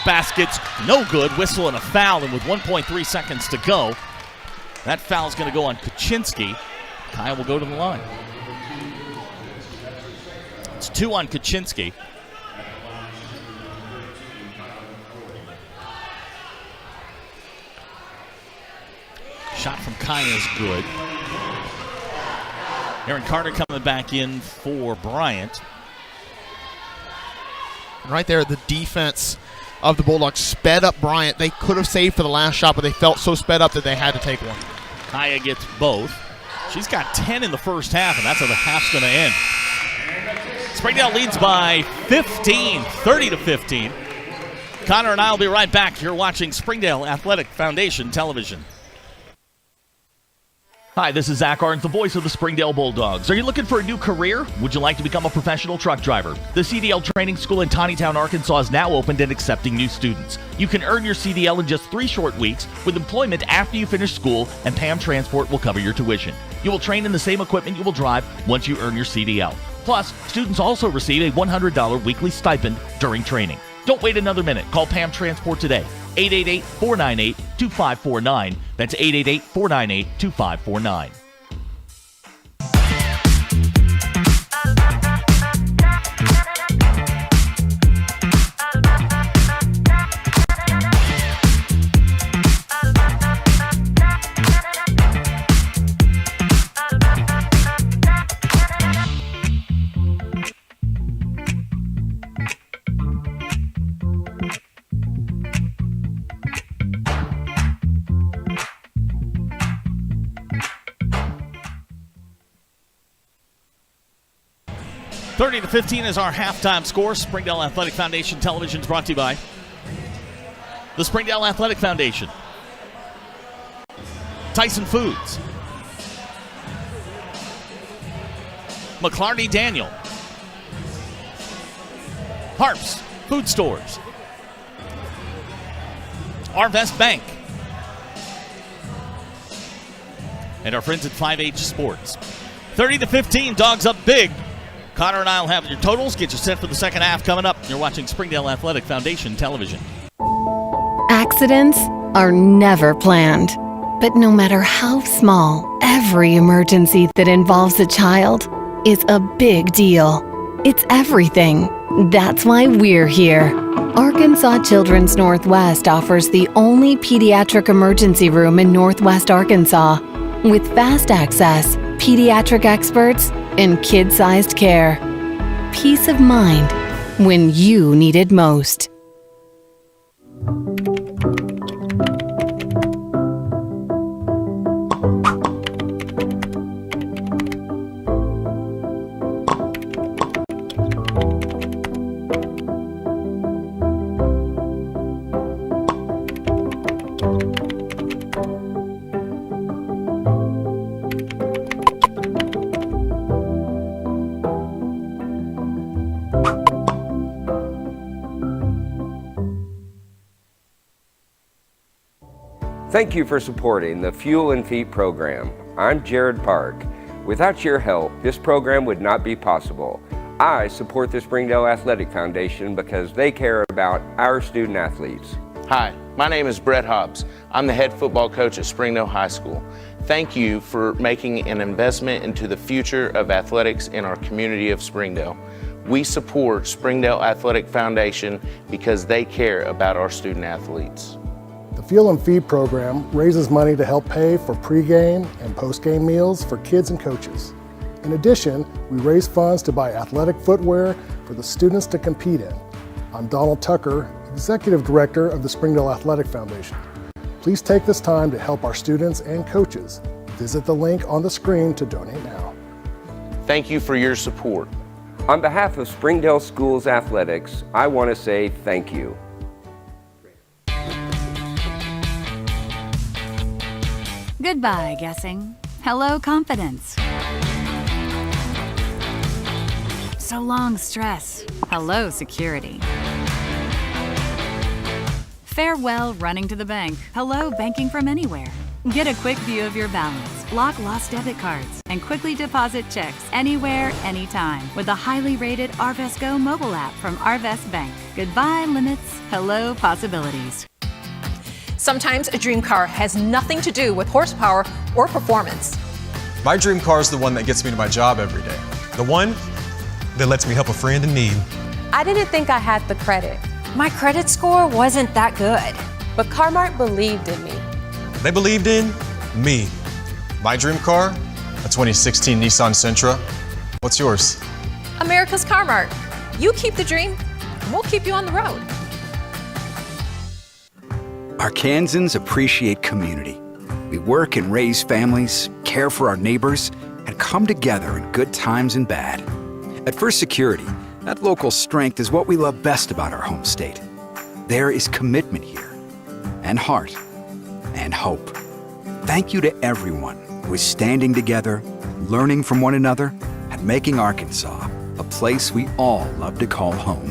Basket's no good. Whistle and a foul, and with 1.3 seconds to go, that foul's going to go on Kuczynski. Kaya will go to the line. It's 2 on Kuczynski. Shot from Kaya is good. Aaron Carter coming back in for Bryant. And right there, the defense of the Bulldogs sped up Bryant. They could have saved for the last shot, but they felt so sped up that they had to take one. Kaya gets both. She's got 10 in the first half, and that's how the half's going to end. Springdale leads by 15, 30-15. Connor and I will be right back. You're watching Springdale Athletic Foundation Television. Hi, this is Zach Arns, the voice of the Springdale Bulldogs. Are you looking for a new career? Would you like to become a professional truck driver? The CDL training school in Tawnytown, Arkansas is now opened and accepting new students. You can earn your CDL in just 3 short weeks with employment after you finish school, and PAM Transport will cover your tuition. You will train in the same equipment you will drive once you earn your CDL. Plus, students also receive a $100 weekly stipend during training. Don't wait another minute. Call PAM Transport today. 888-498-2549. That's 888-498-2549. $30-15 is our halftime score. Springdale Athletic Foundation Television is brought to you by the Springdale Athletic Foundation, Tyson Foods, McClarty Daniel, Harps Food Stores, Arvest Bank, and our friends at 5H Sports. 30-15, Dogs up big. Connor and I will have your totals, get you set for the second half coming up. You're watching Springdale Athletic Foundation Television. Accidents are never planned. But no matter how small, every emergency that involves a child is a big deal. It's everything. That's why we're here. Arkansas Children's Northwest offers the only pediatric emergency room in Northwest Arkansas with fast access, pediatric experts, and kid-sized care. Peace of mind when you need it most. Thank you for supporting the Fuel and Feet program. I'm Jared Park. Without your help, this program would not be possible. I support the Springdale Athletic Foundation because they care about our student athletes. Hi, my name is Brett Hobbs. I'm the head football coach at Springdale High School. Thank you for making an investment into the future of athletics in our community of Springdale. We support Springdale Athletic Foundation because they care about our student athletes. The Fuel and Feed program raises money to help pay for pregame and postgame meals for kids and coaches. In addition, we raise funds to buy athletic footwear for the students to compete in. I'm Donald Tucker, Executive Director of the Springdale Athletic Foundation. Please take this time to help our students and coaches. Visit the link on the screen to donate now. Thank you for your support. On behalf of Springdale Schools Athletics, I want to say thank you. Goodbye, guessing. Hello, confidence. So long, stress. Hello, security. Farewell, running to the bank. Hello, banking from anywhere. Get a quick view of your balance, lock lost debit cards, and quickly deposit checks anywhere, anytime with the highly rated Arvest Go mobile app from Arvest Bank. Goodbye, limits. Hello, possibilities. Sometimes a dream car has nothing to do with horsepower or performance. My dream car is the one that gets me to my job every day. The one that lets me help a friend in need. I didn't think I had the credit. My credit score wasn't that good, but Car-Mart believed in me. They believed in me. My dream car? A 2016 Nissan Sentra. What's yours? America's Car-Mart. You keep the dream, and we'll keep you on the road. Arkansans appreciate community. We work and raise families, care for our neighbors, and come together in good times and bad. At First Security, that local strength is what we love best about our home state. There is commitment here, and heart, and hope. Thank you to everyone who is standing together, learning from one another, and making Arkansas a place we all love to call home.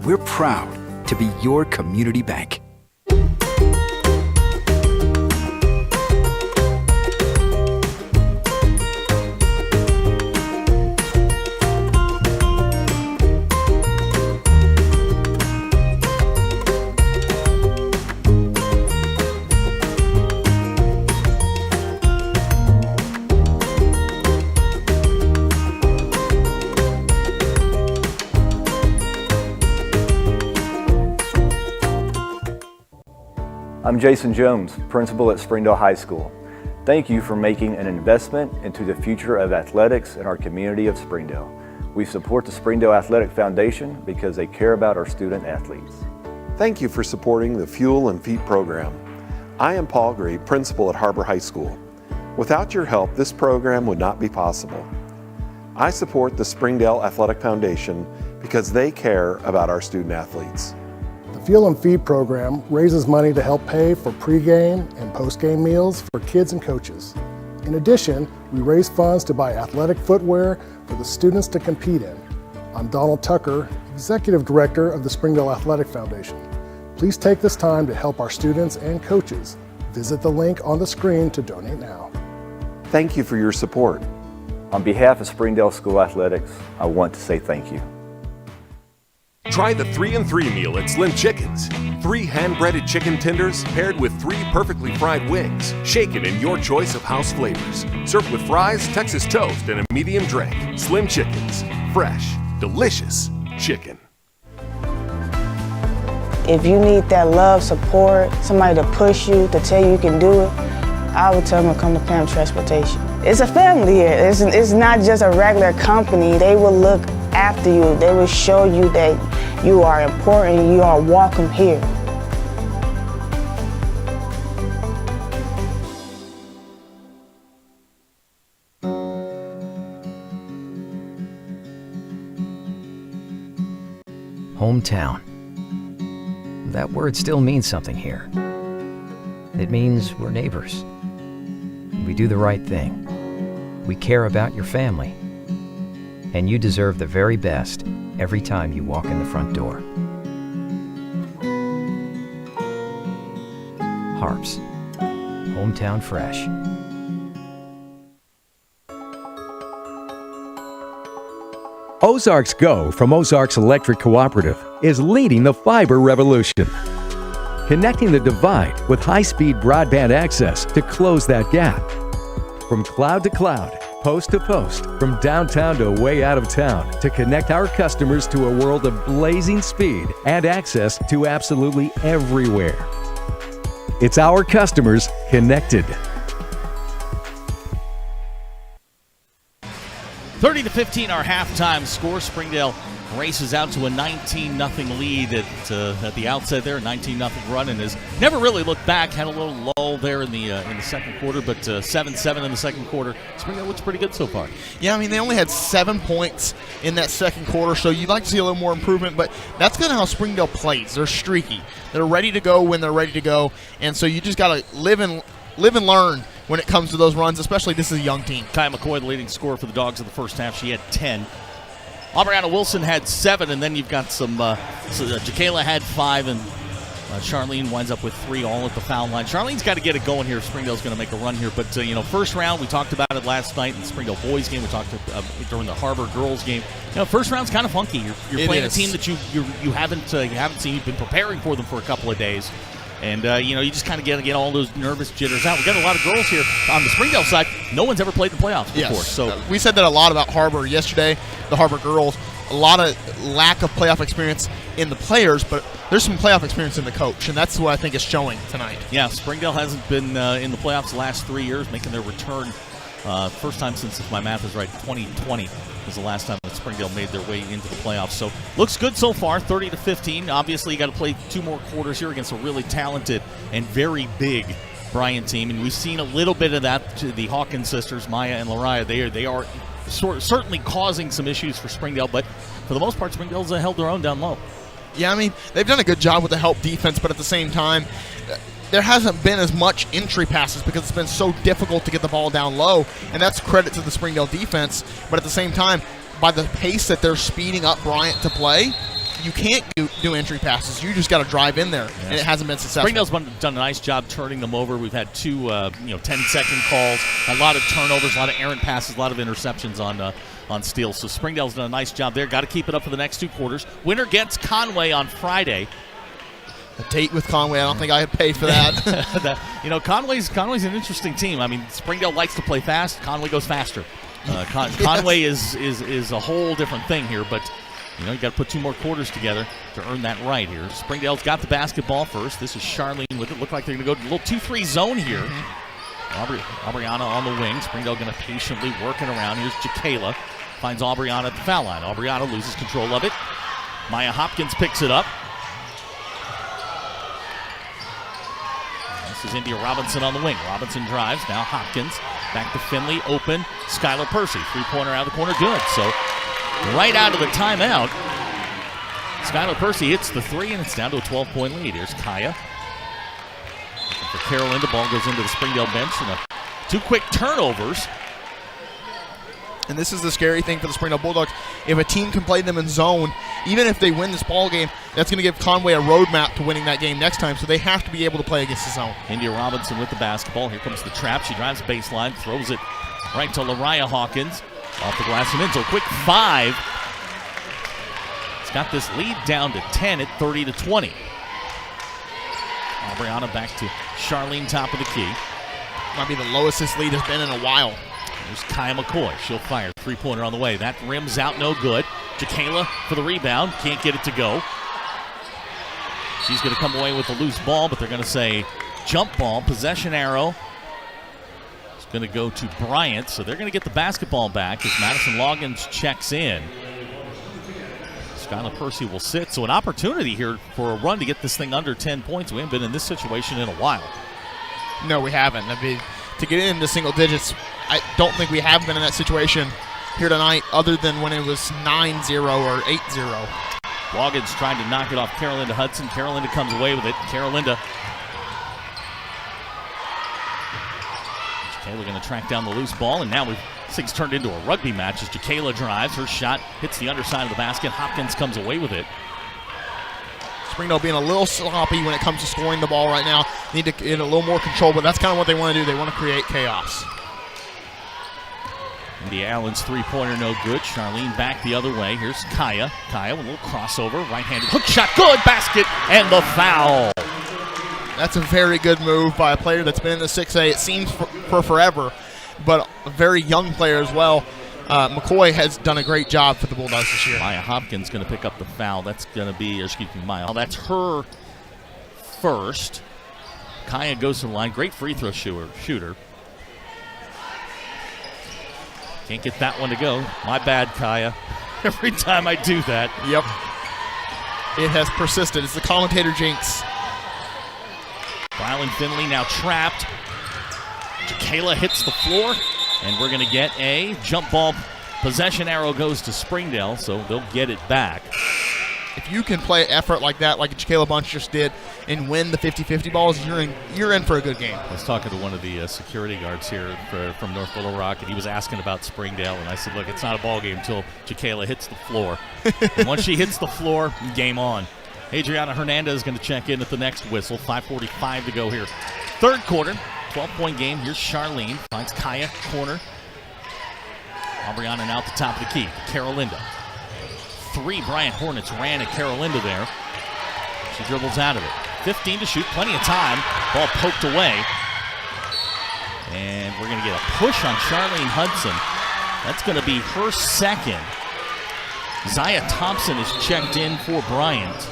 We're proud to be your community bank. I'm Jason Jones, principal at Springdale High School. Thank you for making an investment into the future of athletics in our community of Springdale. We support the Springdale Athletic Foundation because they care about our student athletes. Thank you for supporting the Fuel and Feet program. I am Paul Gray, principal at Harbor High School. Without your help, this program would not be possible. I support the Springdale Athletic Foundation because they care about our student athletes. The Fuel and Feed program raises money to help pay for pregame and postgame meals for kids and coaches. In addition, we raise funds to buy athletic footwear for the students to compete in. I'm Donald Tucker, Executive Director of the Springdale Athletic Foundation. Please take this time to help our students and coaches. Visit the link on the screen to donate now. Thank you for your support. On behalf of Springdale School Athletics, I want to say thank you. Try the 3-and-3 meal at Slim Chickens. 3 hand-breaded chicken tenders paired with 3 perfectly fried wings, shaken in your choice of house flavors. Served with fries, Texas toast, and a medium drink. Slim Chickens. Fresh, delicious chicken. If you need that love, support, somebody to push you, to tell you can do it, I would tell them to come to Pam Transportation. It's a family here. It's not just a regular company. They will look after you. They will show you that you are important, you are welcome here. Hometown. That word still means something here. It means we're neighbors. We do the right thing. We care about your family. And you deserve the very best every time you walk in the front door. Harps. Hometown fresh. Ozarks Go from Ozarks Electric Cooperative is leading the fiber revolution. Connecting the divide with high-speed broadband access to close that gap. From cloud to cloud, post to post, from downtown to way out of town, to connect our customers to a world of blazing speed and access to absolutely everywhere. It's our customers connected. 30-15 our halftime score. Springdale races out to a 19-0 lead at the outset there, a 19-0 run, and has never really looked back. Had a little lull there in the second quarter, but 7-7 in the second quarter. Springdale looks pretty good so far. Yeah, I mean, they only had 7 points in that second quarter, so you'd like to see a little more improvement, but that's kind of how Springdale plays. They're streaky. They're ready to go when they're ready to go, and so you just got to live and learn when it comes to those runs, especially this is a young team. Kaya McCoy, the leading scorer for the Dogs in the first half. She had 10. Aubriana Wilson had 7, and then you've got some Jacayla had 5, and Charlene winds up with 3 all at the foul line. Charlene's got to get it going here. Springdale's going to make a run here. But, first round, we talked about it last night in the Springdale boys game. We talked during the Harbor girls game. First round's kind of funky. You're playing a team that you haven't seen. You've been preparing for them for a couple of days. And, you just kind of get all those nervous jitters out. We've got a lot of girls here on the Springdale side. No one's ever played the playoffs before. Yes. So we said that a lot about Harbor yesterday, the Harbor girls. A lot of lack of playoff experience in the players, but there's some playoff experience in the coach, and that's what I think is showing tonight. Yeah, Springdale hasn't been in the playoffs the last 3 years, making their return. First time since, if my math is right, 2020 was the last time that Springdale made their way into the playoffs. So looks good so far, 30-15. Obviously, you got to play 2 more quarters here against a really talented and very big Bryant team, and we've seen a little bit of that to the Hawkins sisters, Maya and Lariah. They are certainly causing some issues for Springdale, but for the most part, Springdale's held their own down low. Yeah, I mean, they've done a good job with the help defense, but at the same time, there hasn't been as much entry passes because it's been so difficult to get the ball down low, and that's credit to the Springdale defense. But at the same time, by the pace that they're speeding up Bryant to play, you can't do entry passes. You just got to drive in there, yes. And it hasn't been successful. Springdale's done a nice job turning them over. We've had 2 10-second calls, a lot of turnovers, a lot of errant passes, a lot of interceptions on steals. So Springdale's done a nice job there. Got to keep it up for the next 2 quarters. Winner gets Conway on Friday. A date with Conway. I don't think I had paid for that. Conway's an interesting team. I mean, Springdale likes to play fast. Conway goes faster. Conway is a whole different thing here, but you got to put 2 more quarters together to earn that right here. Springdale's got the basketball first. This is Charlene with it. Look like they're going to go to a little 2-3 zone here. Aubriana on the wing. Springdale going to patiently working around. Here's Jacayla. Finds Aubriana at the foul line. Aubriana loses control of it. Maya Hopkins picks it up. This is India Robinson on the wing. Robinson drives. Now Hopkins. Back to Finley. Open. Skylar Percy. 3-pointer out of the corner. Good. So right out of the timeout, Skylar Percy hits the 3, and it's down to a 12-point lead. Here's Kaya. For Carolyn, the ball goes into the Springdale bench. And 2 quick turnovers. And this is the scary thing for the Springdale Bulldogs. If a team can play them in zone, even if they win this ball game, that's going to give Conway a roadmap to winning that game next time, so they have to be able to play against the zone. India Robinson with the basketball. Here comes the trap. She drives baseline, throws it right to Lariah Hawkins. Off the glass and in, so a quick 5. It's got this lead down to 10 at 30-20. Aubriana back to Charlene, top of the key. Might be the lowest this lead has been in a while. There's Kaya McCoy. She'll fire. 3-pointer on the way. That rims out, no good. Jacayla for the rebound. Can't get it to go. She's going to come away with a loose ball, but they're going to say jump ball, possession arrow. It's going to go to Bryant, so they're going to get the basketball back as Madison Loggins checks in. Skylar Percy will sit, so an opportunity here for a run to get this thing under 10 points. We haven't been in this situation in a while. No, we haven't. I mean, to get into single digits, I don't think we have been in that situation here tonight other than when it was 9-0 or 8-0. Loggins trying to knock it off Carolinda Hudson. Carolinda comes away with it. Carolinda. Jacayla going to track down the loose ball, and now this thing's turned into a rugby match as Jacayla drives. Her shot hits the underside of the basket. Hopkins comes away with it. Springdale being a little sloppy when it comes to scoring the ball right now. Need to get a little more control, but that's kind of what they want to do. They want to create chaos. India Allen's 3-pointer no good. Charlene back the other way. Here's Kaya. Kaya with a little crossover. Right-handed hook shot. Good. Basket and the foul. That's a very good move by a player that's been in the 6A, it seems, for forever, but a very young player as well. McCoy has done a great job for the Bulldogs this year. Maya Hopkins going to pick up the foul. That's going to be, Maya. That's her first. Kaya goes to the line. Great free throw shooter. Can't get that one to go. My bad, Kaya. Every time I do that. Yep. It has persisted. It's the commentator jinx. Rylan Finley now trapped. Jacayla hits the floor, and we're going to get a jump ball. Possession arrow goes to Springdale, so they'll get it back. If you can play effort like that, like Jacayla Bunch just did, and win the 50-50 balls, you're in for a good game. I was talking to one of the security guards here from North Little Rock, and he was asking about Springdale, and I said, look, it's not a ball game until Jacayla hits the floor. And once she hits the floor, game on. Adriana Hernandez is going to check in at the next whistle. 5:45 to go here. Third quarter, 12-point game. Here's Charlene, finds Kaya, corner. Aubriana now at the top of the key. Carolinda. 3 Bryant Hornets ran at Carolinda there. She dribbles out of it. 15 to shoot, plenty of time. Ball poked away. And we're going to get a push on Charlene Hudson. That's going to be her second. Zaya Thompson is checked in for Bryant.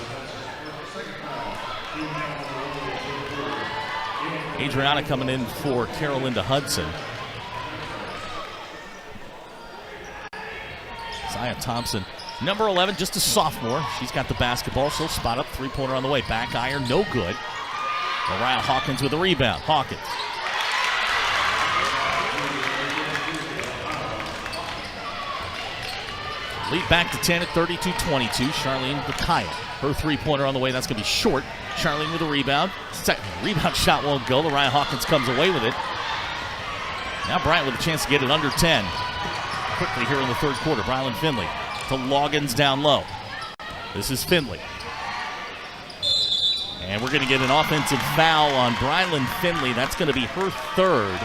Adriana coming in for Carolinda Hudson. Zaya Thompson, number 11, just a sophomore. She's got the basketball. She'll spot up. Three-pointer on the way. Back iron, no good. Mariah Hawkins with a rebound. Hawkins. Lead back to 10 at 32-22. Charlene Bakaya. Her three-pointer on the way. That's going to be short. Charlene with a rebound. Second rebound shot won't go. Mariah Hawkins comes away with it. Now Bryant with a chance to get it under 10. Quickly here in the third quarter. Brylan Finley to Loggins down low. This is Finley. And we're going to get an offensive foul on Brylan Finley. That's going to be her third.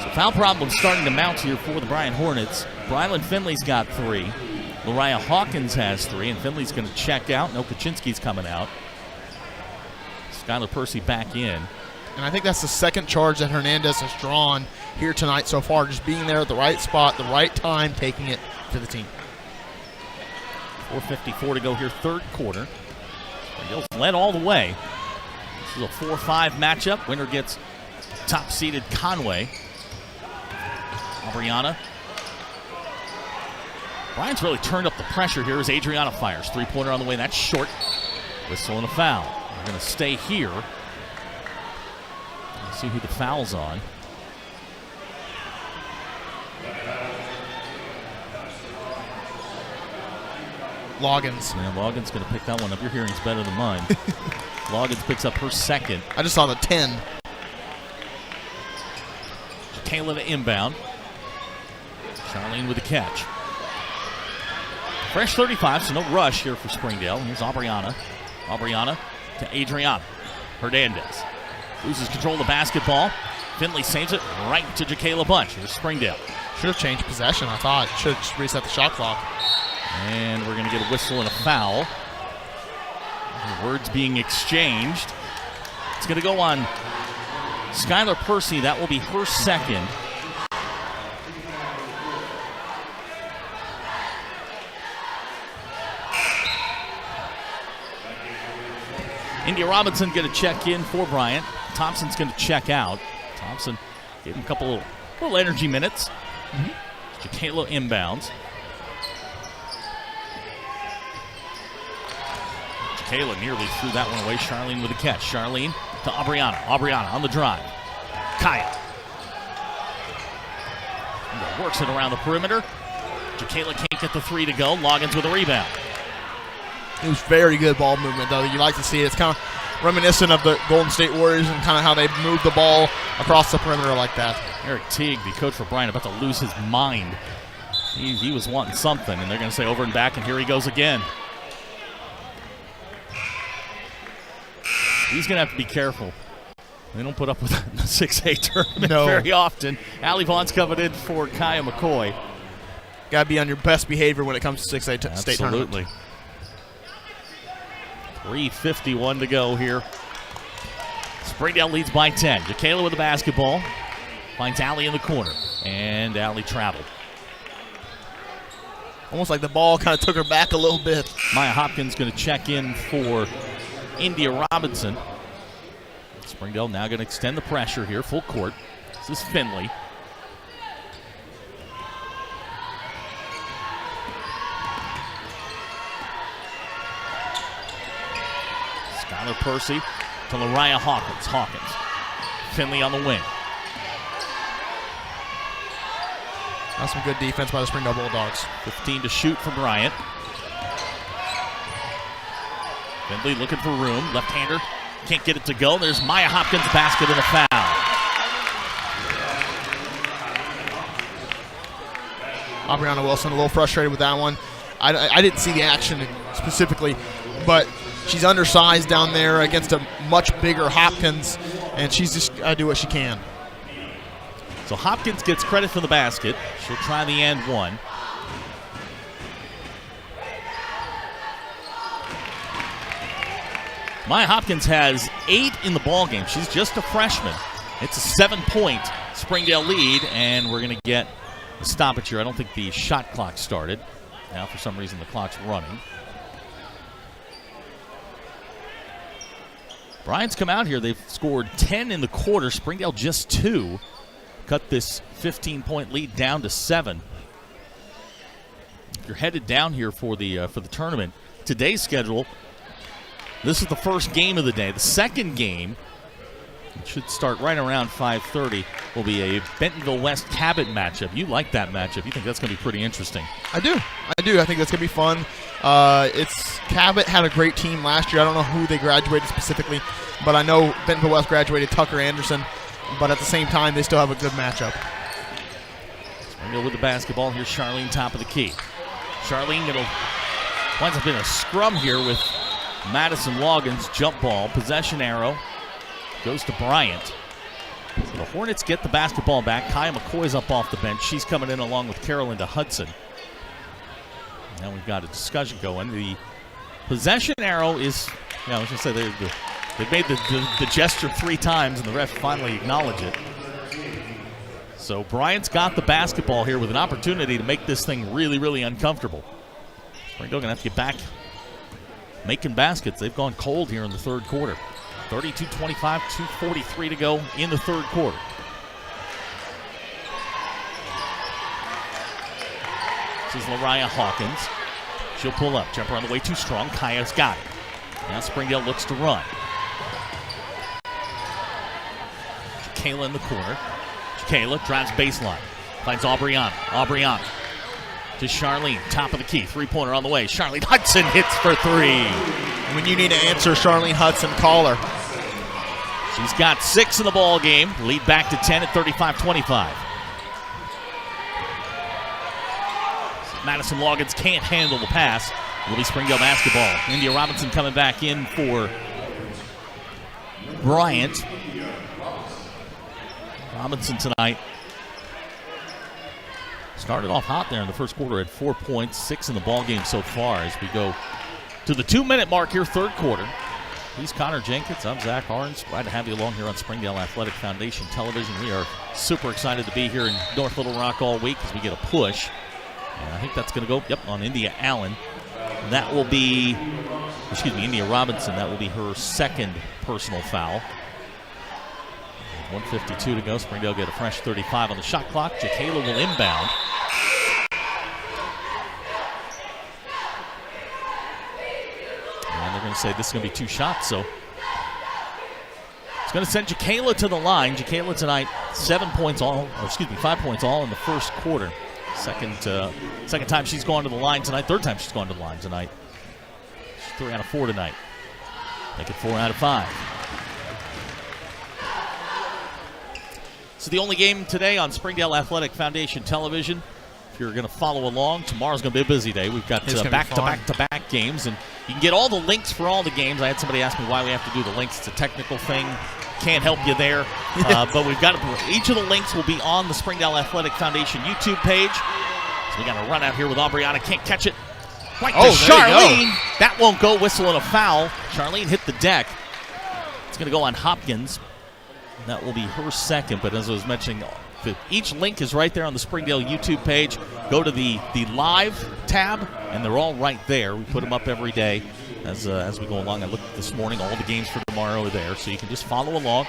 So foul problem starting to mount here for the Bryant Hornets. Brylan Finley's got 3. Mariah Hawkins has 3, and Finley's going to check out. No, Kaczynski's coming out. Skylar Percy back in. And I think that's the second charge that Hernandez has drawn here tonight so far, just being there at the right spot, the right time, taking it to the team. 4:54 to go here, third quarter. Springdale's led all the way. This is a 4-5 matchup. Winner gets top-seeded Conway. Aubriana. Bryant's really turned up the pressure here as Adriana fires. Three-pointer on the way. That's short. Whistle and a foul. We're going to stay here. Let's see who the foul's on. Loggins. Yeah, Loggins going to pick that one up. Your hearing's better than mine. Loggins picks up her second. I just saw the 10. Jacayla to inbound. Charlene with the catch. Fresh 35, so no rush here for Springdale. Here's Aubriana. Aubriana to Adriana. Hernandez loses control of the basketball. Finley saves it right to Jacayla Bunch. Here's Springdale. Should have changed possession, I thought. Should have just reset the shot clock. And we're going to get a whistle and a foul. Words being exchanged. It's going to go on Skylar Percy. That will be her second. India Robinson going to check in for Bryant. Thompson's going to check out. Thompson gave him a couple little energy minutes. Jacayla inbounds. Jacayla nearly threw that one away. Charlene with a catch. Charlene to Aubriana. Aubriana on the drive. Kaya. Works it around the perimeter. Jacayla can't get the 3 to go. Loggins with a rebound. It was very good ball movement, though. You like to see it. It's kind of reminiscent of the Golden State Warriors and kind of how they move the ball across the perimeter like that. Eric Teague, the coach for Bryant, about to lose his mind. He was wanting something, and they're going to say over and back, and here he goes again. He's going to have to be careful. They don't put up with the 6A tournament very often. Allie Vaughn's coming in for Kaya McCoy. Got to be on your best behavior when it comes to 6A state tournament. Absolutely. 3:51 to go here. Springdale leads by 10. Jacayla with the basketball. Finds Allie in the corner. And Allie traveled. Almost like the ball kind of took her back a little bit. Maya Hopkins going to check in for India Robinson. Springdale now going to extend the pressure here. Full court. This is Finley. Skylar Percy to Lariah Hawkins. Finley on the wing. That's some good defense by the Springdale Bulldogs. 15 to shoot for Bryant. Finley looking for room. Left-hander can't get it to go. There's Maya Hopkins' basket and a foul. Aubriana Wilson a little frustrated with that one. I didn't see the action specifically, but she's undersized down there against a much bigger Hopkins, and she's just got to do what she can. So Hopkins gets credit for the basket. She'll try the and one. Maya Hopkins has 8 in the ball game. She's just a freshman. It's a 7-point Springdale lead, and we're going to get a stoppage here. I don't think the shot clock started. Now, for some reason, the clock's running. Bryant's come out here. They've scored 10 in the quarter. Springdale just 2. Cut this 15-point lead down to 7. If you're headed down here for the tournament, today's schedule, this is the first game of the day. The second game, it should start right around 5:30, will be a Bentonville West Cabot matchup. You like that matchup. You think that's going to be pretty interesting. I do. I think that's going to be fun. Cabot had a great team last year. I don't know who they graduated specifically, but I know Bentonville West graduated Tucker Anderson. But at the same time, they still have a good matchup. Springdale with the basketball. Here's Charlene, top of the key. Charlene, winds up in a scrum here with Madison Loggins. Jump ball, possession arrow. Goes to Bryant. So the Hornets get the basketball back. Kaya McCoy's up off the bench. She's coming in along with Carolyn Hudson. Now we've got a discussion going. The possession arrow is, I was going to say, they've made the gesture 3 times, and the ref finally acknowledged it. So Bryant's got the basketball here with an opportunity to make this thing really, really uncomfortable. Springdale going to have to get back making baskets. They've gone cold here in the third quarter. 32-25, 2:43 to go in the third quarter. This is Lariah Hawkins. She'll pull up. Jumper on the way too strong. Kaya's got it. Now Springdale looks to run. Kayla in the corner. Kayla drives baseline. Finds Aubriana. Aubriana to Charlene. Top of the key. 3-pointer on the way. Charlene Hudson hits for 3. When you need to answer Charlene Hudson, call her. She's got 6 in the ball game. Lead back to 10 at 35-25. Madison Loggins can't handle the pass. It'll be Springdale basketball. India Robinson coming back in for Bryant. Robinson tonight started off hot there in the first quarter at 4 points, 6 in the ball game so far as we go to the 2-minute mark here, third quarter. He's Connor Jenkins. I'm Zach Harns. Glad to have you along here on Springdale Athletic Foundation Television. We are super excited to be here in North Little Rock all week as we get a push. And I think that's going to go, on India Allen. And that will be, India Robinson. That will be her second personal foul. 1:52 to go. Springdale get a fresh 35 on the shot clock. Jacayla will inbound. And they're going to say this is going to be 2 shots, so it's going to send Jacayla to the line. Jacayla tonight, 5 points all in the first quarter. Second time she's gone to the line tonight. Third time she's gone to the line tonight. She's 3 out of 4 tonight. Make it 4 out of 5. So the only game today on Springdale Athletic Foundation Television. If you're going to follow along, tomorrow's going to be a busy day. We've got back-to-back games, and you can get all the links for all the games. I had somebody ask me why we have to do the links. It's a technical thing. Can't help you there. But we've got each of the links will be on the Springdale Athletic Foundation YouTube page. So we got a run out here with Aubriana. Can't catch it. Right to Charlene. That won't go. Whistle and a foul. Charlene hit the deck. It's going to go on Hopkins. That will be her second, but as I was mentioning, each link is right there on the Springdale YouTube page. Go to the live tab, and they're all right there. We put them up every day as we go along. I looked this morning. All the games for tomorrow are there, so you can just follow along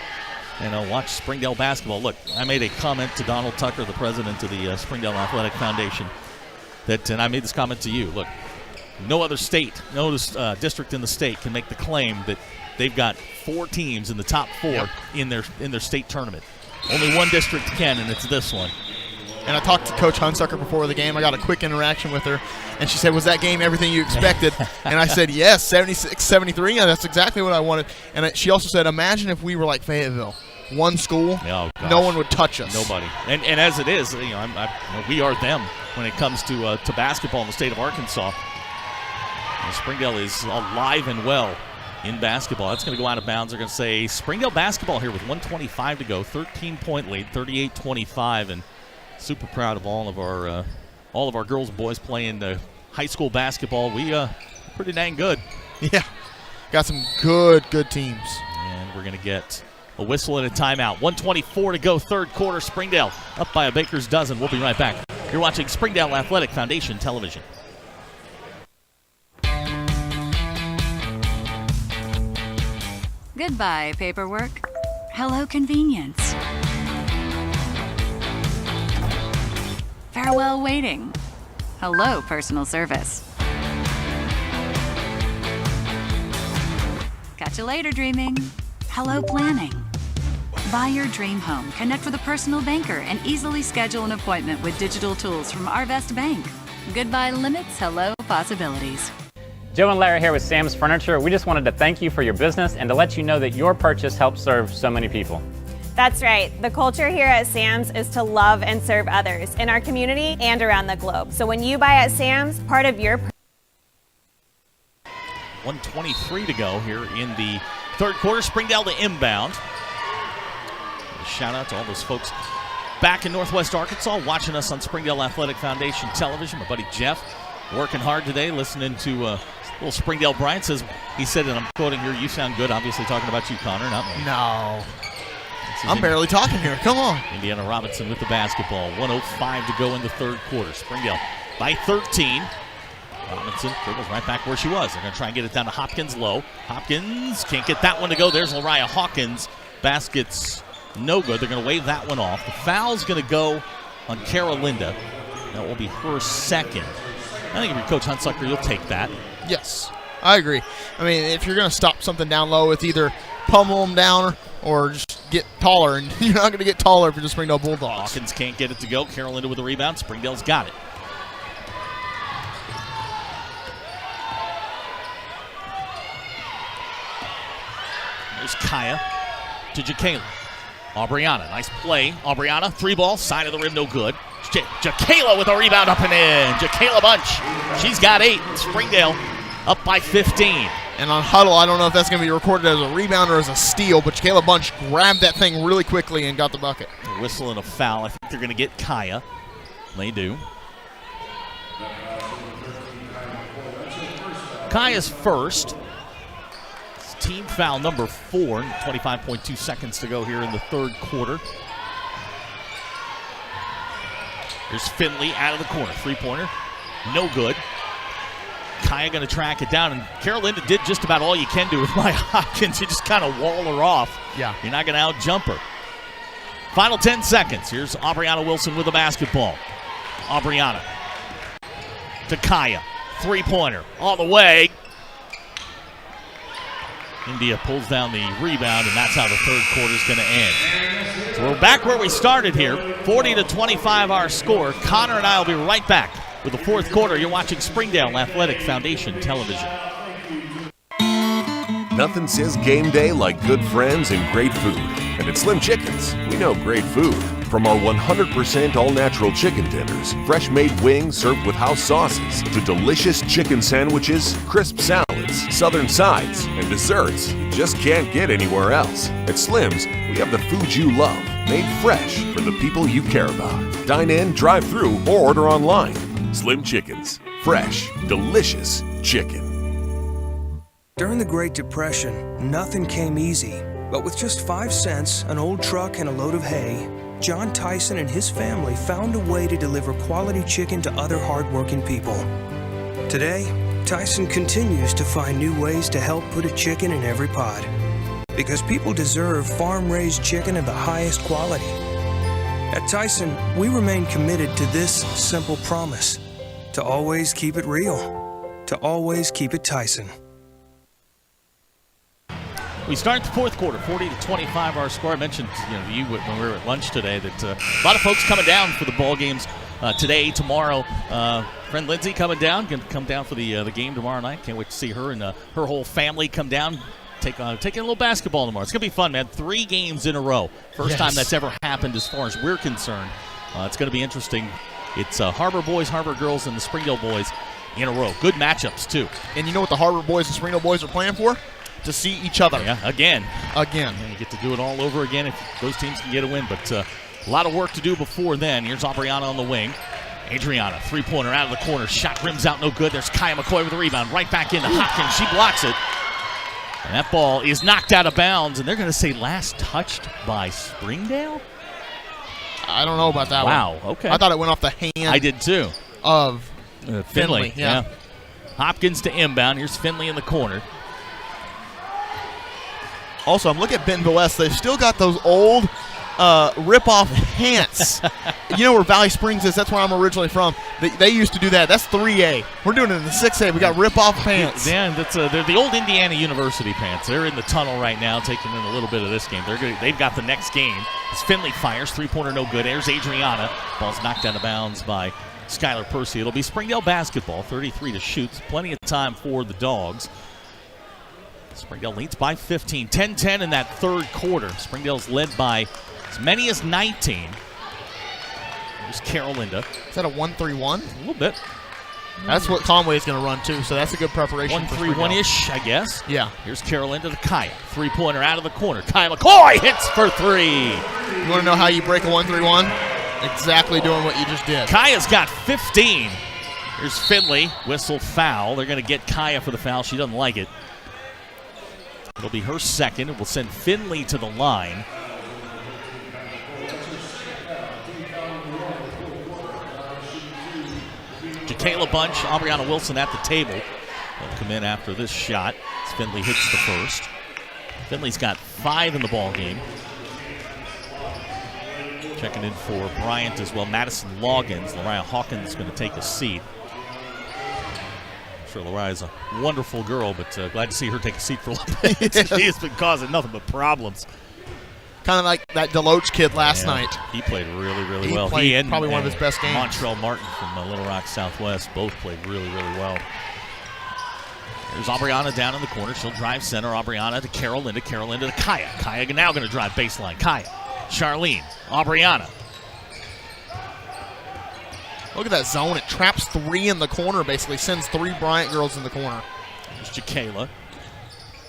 and watch Springdale basketball. Look, I made a comment to Donald Tucker, the president of the Springdale Athletic Foundation, and I made this comment to you. Look, no other state, no district in the state can make the claim that they've got 4 teams in the top 4 in their state tournament. Only one district can, and it's this one. And I talked to Coach Hunsucker before the game. I got a quick interaction with her, and she said, was that game everything you expected? And I said, yes, 76-73. Yeah, that's exactly what I wanted. And she also said, imagine if we were like Fayetteville. One school, no one would touch us. Nobody. And as it is, we are them when it comes to basketball in the state of Arkansas. Springdale is alive and well in basketball. That's going to go out of bounds. They're going to say Springdale basketball here with 1:25 to go, 13-point lead, 38-25, and super proud of all of our girls and boys playing high school basketball. We pretty dang good. Yeah, got some good teams. And we're going to get a whistle and a timeout. 1:24 to go, third quarter. Springdale up by a baker's dozen. We'll be right back. You're watching Springdale Athletic Foundation television. Goodbye, paperwork. Hello, convenience. Farewell, waiting. Hello, personal service. Catch you later, dreaming. Hello, planning. Buy your dream home, connect with a personal banker, and easily schedule an appointment with digital tools from Arvest Bank. Goodbye limits, hello possibilities. Joe and Larry here with Sam's Furniture. We just wanted to thank you for your business and to let you know that your purchase helps serve so many people. That's right. The culture here at Sam's is to love and serve others in our community and around the globe. So when you buy at Sam's, part of your 1:23 to go here in the third quarter. Springdale to inbound. A shout out to all those folks back in Northwest Arkansas watching us on Springdale Athletic Foundation television. My buddy Jeff working hard today, listening to little Springdale Bryant he said, and I'm quoting here, you sound good. Obviously talking about you, Connor, not me. No. I'm barely talking here. Come on. Indiana Robinson with the basketball. 1:05 to go in the third quarter. Springdale by 13. Robinson dribbles right back where she was. They're going to try and get it down to Hopkins low. Hopkins can't get that one to go. There's Lariah Hawkins. Basket's no good. They're going to wave that one off. The foul's going to go on Carolinda. That will be her second. I think if you're Coach Hunsucker, you'll take that. Yes, I agree. I mean, if you're going to stop something down low, it's either pummel them down or just get taller, and you're not going to get taller if you're the Springdale Bulldogs. Hawkins can't get it to go. Carolinda with the rebound. Springdale's got it. There's Kaya to Jacayla. Aubriana, nice play. Aubriana, 3-ball, side of the rim, no good. Jacayla with a rebound up and in. Jacayla Bunch, she's got 8. Springdale up by 15. And on huddle, I don't know if that's going to be recorded as a rebound or as a steal, but Jacayla Bunch grabbed that thing really quickly and got the bucket. A whistle and a foul. I think they're going to get Kaya. They do. Kaya's first. It's team foul number 4. 25.2 seconds to go here in the third quarter. Here's Finley out of the corner. 3-pointer. No good. Kaya going to track it down, and Carolinda did just about all you can do with Maya Hopkins. You just kind of wall her off. Yeah. You're not going to out-jump her. Final 10 seconds. Here's Aubriana Wilson with the basketball. Aubriana to Kaya. 3-pointer all the way. India pulls down the rebound, and that's how the third quarter is going to end. So we're back where we started here. 40-25 our score. Connor and I will be right back with the fourth quarter. You're watching Springdale Athletic Foundation television. Nothing says game day like good friends and great food. And at Slim Chickens, we know great food. From our 100% all-natural chicken tenders, fresh-made wings served with house sauces, to delicious chicken sandwiches, crisp salads, southern sides, and desserts you just can't get anywhere else. At Slim's, we have the food you love, made fresh for the people you care about. Dine in, drive through, or order online. Slim Chickens. Fresh, delicious chicken. During the Great Depression, nothing came easy. But with just 5 cents, an old truck, and a load of hay, John Tyson and his family found a way to deliver quality chicken to other hardworking people. Today, Tyson continues to find new ways to help put a chicken in every pod. Because people deserve farm-raised chicken of the highest quality. At Tyson, we remain committed to this simple promise: to always keep it real, to always keep it Tyson. We start the fourth quarter, 40-25 our score. I mentioned to you when we were at lunch today that a lot of folks coming down for the ball games today, tomorrow. Friend Lindsay coming down, going to come down for the game tomorrow night. Can't wait to see her and her whole family come down, take a little basketball tomorrow. It's going to be fun, man. 3 games in a row. First time that's ever happened as far as we're concerned. It's going to be interesting. It's Harbor boys, Harbor girls, and the Springdale boys in a row. Good matchups, too. And you know what the Harbor boys and Springdale boys are playing for? To see each other. Yeah, again. Again. And you get to do it all over again if those teams can get a win. But a lot of work to do before then. Here's Aubriana on the wing. Adriana, three-pointer out of the corner. Shot rims out, no good. There's Kaya McCoy with the rebound. Right back into Hopkins. She blocks it. And that ball is knocked out of bounds. And they're going to say last touched by Springdale? I don't know about that one. Wow, okay. I thought it went off the hand. I did too. Of Finley. Yeah. Hopkins to inbound. Here's Finley in the corner. Also, I'm looking at Bentonville West. They've still got those old rip-off pants. You know where Valley Springs is? That's where I'm originally from. They used to do that. That's 3A. We're doing it in the 6A. We got rip-off pants. Dan, they're the old Indiana University pants. They're in the tunnel right now, taking in a little bit of this game. They've got the next game. As Finley fires, three-pointer no good. There's Adriana. Ball's knocked out of bounds by Skylar Percy. It'll be Springdale basketball, 33 to shoot. Plenty of time for the Dogs. Springdale leads by 15. 10-10 in that third quarter. Springdale's led by as many as 19. There's Carolinda. Is that a 1-3-1? A little bit. That's what Conway's going to run, too, so that's a good preparation. 1-3-1-ish, I guess. Yeah. Here's Carolinda to Kaya. Three-pointer out of the corner. Kaya McCoy hits for 3. You want to know how you break a 1-3-1? Exactly doing what you just did. Kaya's got 15. Here's Finley. Whistle foul. They're going to get Kaya for the foul. She doesn't like it. It'll be her second. It will send Finley to the line. Jacayla Bunch, Aubriana Wilson at the table. They'll come in after this shot as Finley hits the first. Finley's got 5 in the ball game. Checking in for Bryant as well. Madison Loggins. Lariah Hawkins is going to take a seat. I'm sure Lariah's a wonderful girl, but glad to see her take a seat for a little bit. She has been causing nothing but problems. Kind of like that Deloach kid last night. He played really, really well. He played probably one of his best games. Montrell Martin from Little Rock Southwest both played really, really well. There's Aubriana down in the corner. She'll drive center. Aubriana to Carolinda. Carolinda to Kaya. Kaya now going to drive baseline. Kaya. Charlene. Aubriana. Look at that zone. It traps 3 in the corner, basically. Sends 3 Bryant girls in the corner. There's Jacayla.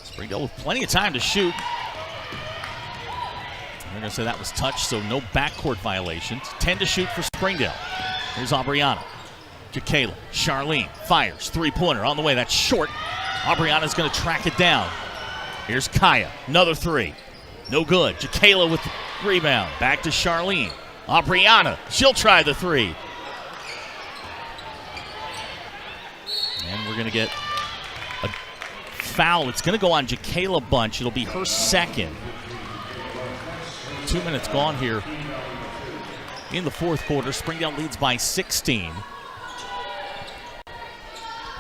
Springdale with plenty of time to shoot. They're going to say that was touched, so no backcourt violations. 10 to shoot for Springdale. Here's Aubriana. Jacayla. Charlene fires. Three-pointer on the way. That's short. Aubriana's going to track it down. Here's Kaya. Another 3. No good. Jacayla with the rebound. Back to Charlene. Aubriana. She'll try the 3. And we're going to get a foul. It's going to go on Jacayla Bunch. It'll be her second. 2 minutes gone here in the fourth quarter. Springdale leads by 16.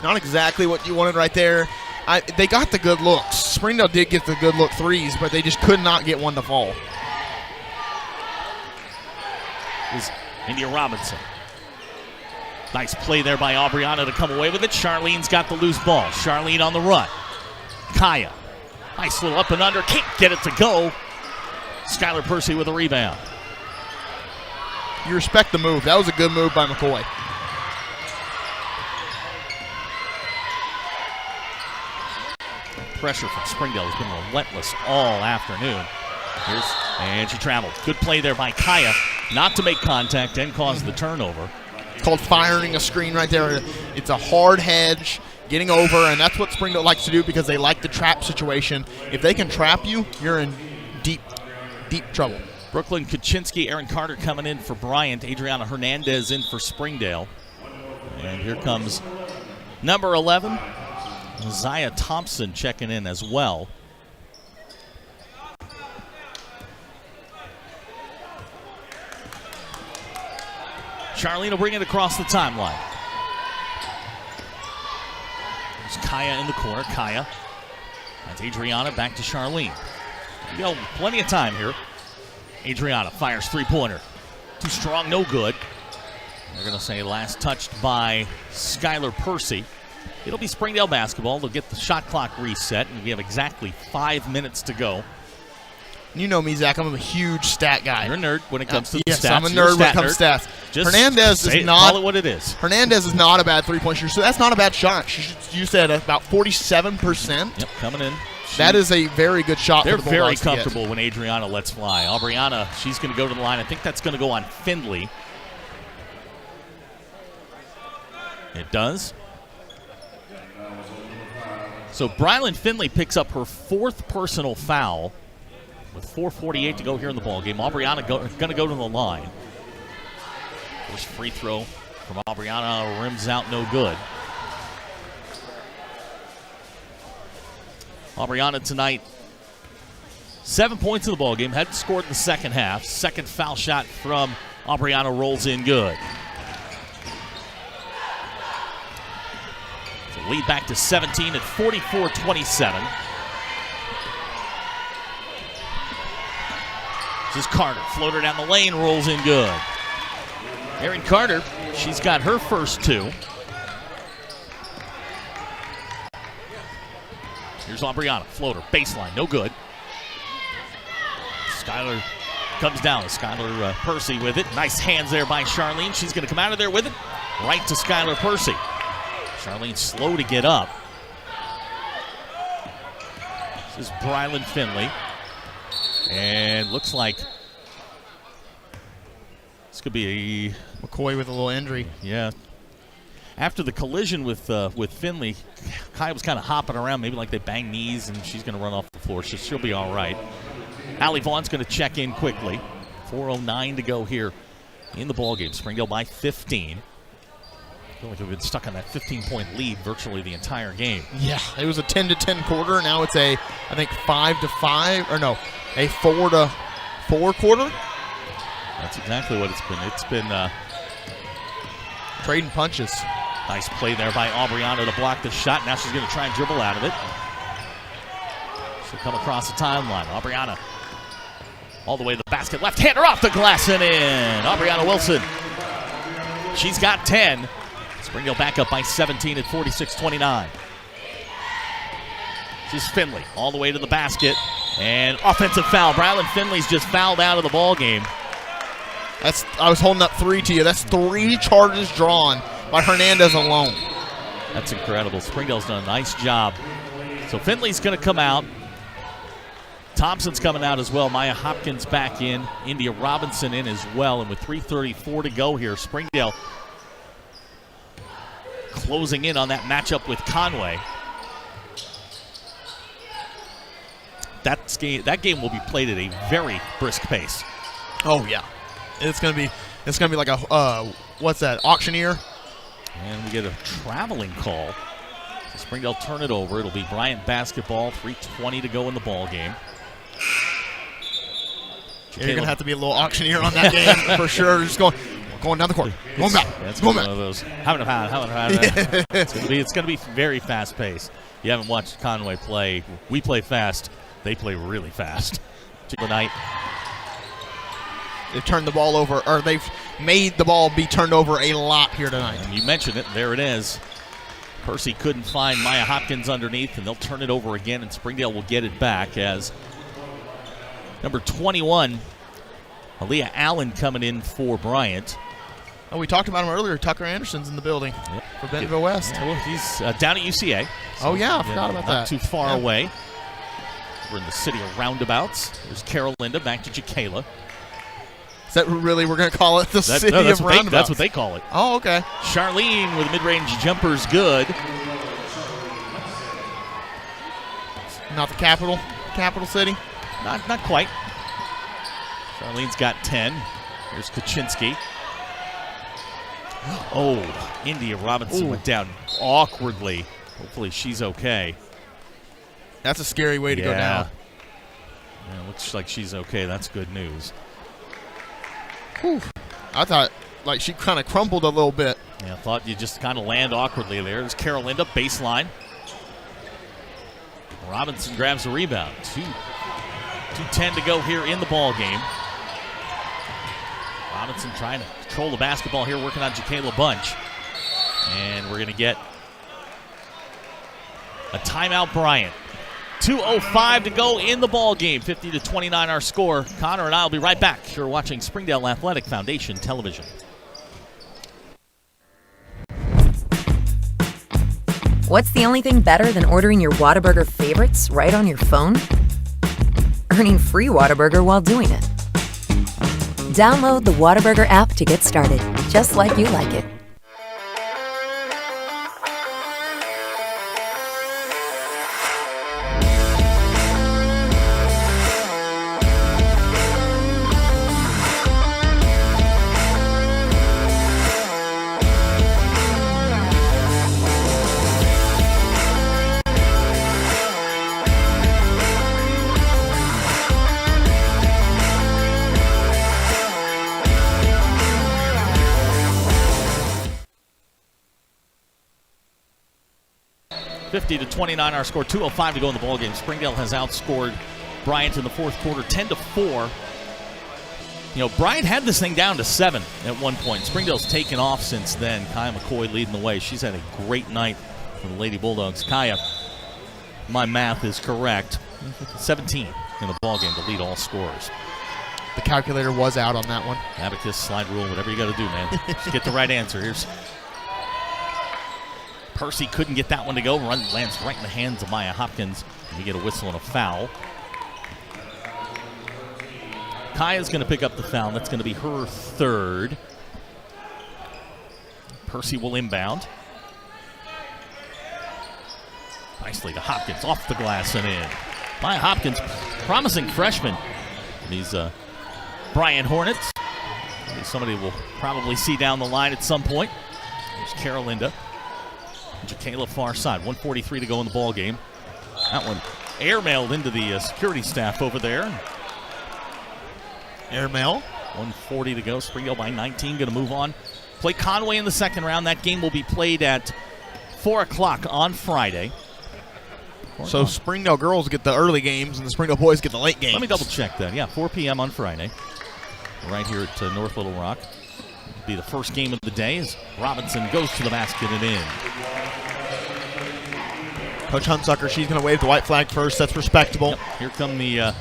Not exactly what you wanted right there. They got the good looks. Springdale did get the good look 3s, but they just could not get one to fall. Is India Robinson. Nice play there by Aubriana to come away with it. Charlene's got the loose ball. Charlene on the run. Kaya. Nice little up and under. Can't get it to go. Skylar Percy with a rebound. You respect the move. That was a good move by McCoy. Pressure from Springdale has been relentless all afternoon. And she traveled. Good play there by Kaya. Not to make contact and cause the turnover. It's called firing a screen right there. It's a hard hedge, getting over, and that's what Springdale likes to do because they like the trap situation. If they can trap you, you're in deep trouble. Brooklyn Kaczynski, Aaron Carter coming in for Bryant. Adriana Hernandez in for Springdale. And here comes number 11, Zaya Thompson checking in as well. Charlene will bring it across the timeline. There's Kaya in the corner. Kaya That's Adriana back to Charlene. Plenty of time here. Adriana fires three-pointer. Too strong, no good. They're going to say last touched by Skylar Percy. It'll be Springdale basketball. They'll get the shot clock reset, and we have exactly 5 minutes to go. You know me, Zach. I'm a huge stat guy. You're a nerd when it comes to the yes, stats. I'm a nerd when it comes to stats. Just Hernandez is not. Call it what it is. Hernandez is not a bad three-point shooter, so that's not a bad shot. You said about 47%. Yep, coming in. That is a very good shot. They're for the very Bulldogs to get. comfortable when Adriana lets fly. Aubriana, she's going to go to the line. I think that's going to go on Findley. It does. So Brylan Findley picks up her 4th personal foul with 4:48 to go here in the ball game. Aubriana going to go to the line. First free throw from Aubriana rims out, no good. Aubriana tonight, 7 points in the ball game. Hadn't scored in the second half. Second foul shot from Aubriana rolls in good. So lead back to 17 at 44-27. This is Carter. Floater down the lane, rolls in good. Erin Carter, she's got her first 2. Here's Aubriana. Floater, baseline, no good. Skylar comes down. Skylar Percy with it. Nice hands there by Charlene. She's going to come out of there with it. Right to Skylar Percy. Charlene slow to get up. This is Brylan Findley. And looks like this could be a McCoy with a little injury. Yeah. After the collision with Findlay, Kai was kind of hopping around, maybe like they banged knees, and she's going to run off the floor, so she'll be all right. Allie Vaughn's going to check in quickly. 4:09 to go here in the ballgame. Springdale by 15. I feel like we've been stuck on that 15-point lead virtually the entire game. Yeah, it was a 10-10 quarter. Now it's a 5-5, or no, a 4-4 quarter. That's exactly what it's been. It's been trading punches. Nice play there by Aubriana to block the shot. Now she's going to try and dribble out of it. She'll come across the timeline. Aubriana all the way to the basket. Left-hander off the glass and in. Aubriana Wilson. She's got 10. Springdale back up by 17 at 46-29. This is Findlay all the way to the basket. And offensive foul. Brylan Findlay's just fouled out of the ball game. I was holding up 3 to you. That's 3 charges drawn by Hernandez alone. That's incredible. Springdale's done a nice job. So Findlay's going to come out. Thompson's coming out as well. Maya Hopkins back in. India Robinson in as well. And with 3:34 to go here, Springdale closing in on that matchup with Conway. That game will be played at a very brisk pace. Oh yeah, it's gonna be like a what's that, auctioneer? And we get a traveling call. So Springdale turn it over. It'll be Bryant basketball. 3:20 to go in the ball game. You're going to have to be a little auctioneer on that game for sure. Just going down the court. Going back. That's going one back. of those. It's going to be very fast paced. You haven't watched Conway play. We play fast. They play really fast. Tonight. They've turned the ball over, or they've made the ball be turned over a lot here tonight. And you mentioned it. There it is. Percy couldn't find Maya Hopkins underneath, and they'll turn it over again, and Springdale will get it back as number 21, Aaliyah Allen, coming in for Bryant. Oh, we talked about him earlier. Tucker Anderson's in the building for Bentonville West. Yeah, well, he's down at UCA. So I forgot about that. Not too far away. We're in the city of roundabouts. There's Carol Linda back to Jacayla. Is that really we're going to call it the city of roundabouts? That's what they call it. Oh, okay. Charlene with mid-range jumpers, good. Not the capital city? Not quite. Charlene's got 10. Here's Kaczynski. Oh, India Robinson went down awkwardly. Hopefully she's okay. That's a scary way to go down. Yeah, looks like she's okay. That's good news. Whew. I thought like she kind of crumbled a little bit. Yeah, I thought you just kind of land awkwardly there. There's Carol Linda, baseline. Robinson grabs the rebound. 2:10 to go here in the ball game. Robinson trying to control the basketball here, working on Jacayla Bunch. And we're going to get a timeout, Bryant. 2:05 to go in the ball game. 50-29 our score. Connor and I will be right back. You're watching Springdale Athletic Foundation Television. What's the only thing better than ordering your Whataburger favorites right on your phone? Earning free Whataburger while doing it. Download the Whataburger app to get started, just like you like it. $50-29 our score. 2:05 to go in the ball game. Springdale has outscored Bryant in the fourth quarter 10-4. You know, Bryant had this thing down to 7 at one point. Springdale's taken off since then. Kaya McCoy leading the way. She's had a great night for the Lady Bulldogs. Kaya, my math is correct, 17 in the ball game to lead all scorers. The calculator was out on that one. Abacus, slide rule, whatever you got to do, man. Just get the right answer. Here's Percy, couldn't get that one to go. Lands right in the hands of Maya Hopkins. We get a whistle and a foul. Kaya's going to pick up the foul. That's going to be her third. Percy will inbound. Nicely to Hopkins, off the glass and in. Maya Hopkins, promising freshman. These Bryant Hornets. Somebody will probably see down the line at some point. There's Carolinda. Jacayla far side. 1:43 to go in the ball game. That one airmailed into the security staff over there. Airmail. 1:40 to go. Springdale by 19. Going to move on. Play Conway in the second round. That game will be played at 4 o'clock on Friday. So Springdale girls get the early games and the Springdale boys get the late games. Let me double check that. Yeah, 4 p.m. on Friday. Right here at North Little Rock. It'll be the first game of the day as Robinson goes to the basket and in. Coach Hunsucker, she's going to wave the white flag first. That's respectable. Yep. Here come the...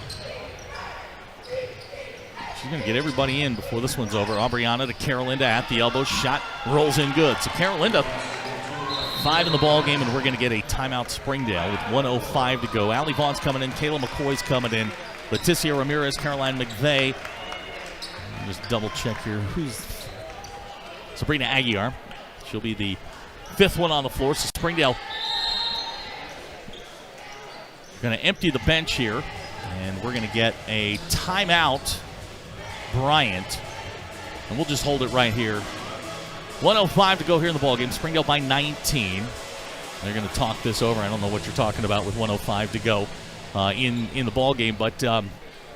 she's going to get everybody in before this one's over. Aubriana to Carolinda at the elbow. Shot rolls in good. So Carolinda, 5 in the ball game, and we're going to get a timeout Springdale with 1:05 to go. Allie Vaughn's coming in. Kayla McCoy's coming in. Leticia Ramirez, Caroline McVeigh. Just double check here. Who's Sabrina Aguiar? She'll be the 5th one on the floor. So Springdale going to empty the bench here, and we're going to get a timeout, Bryant, and we'll just hold it right here. 1:05 to go here in the ballgame. Springdale by 19. They're going to talk this over. I don't know what you're talking about with 1:05 to go in the ballgame, but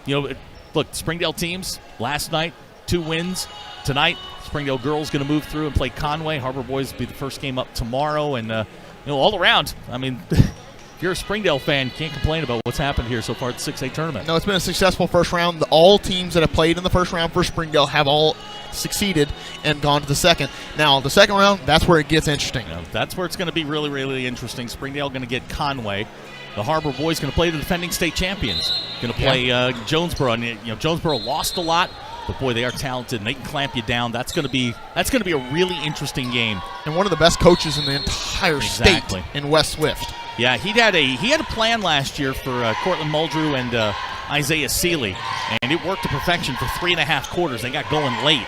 you know, look, Springdale teams last night 2 wins. Tonight, Springdale girls going to move through and play Conway. Harbor boys will be the first game up tomorrow, and you know, all around, I mean. If you're a Springdale fan, you can't complain about what's happened here so far at the 6A tournament. No, it's been a successful first round. All teams that have played in the first round for Springdale have all succeeded and gone to the second. Now, the second round, that's where it gets interesting. You know, that's where it's going to be really, really interesting. Springdale going to get Conway. The Harbor boys going to play the defending state champions. Going to play Jonesboro. And, you know, Jonesboro lost a lot, but boy, they are talented and they can clamp you down. That's going to be a really interesting game. And one of the best coaches in the entire state in Wes Swift. Yeah, he had a plan last year for Cortland Muldrew and Isaiah Seeley, and it worked to perfection for 3.5 quarters. They got going late,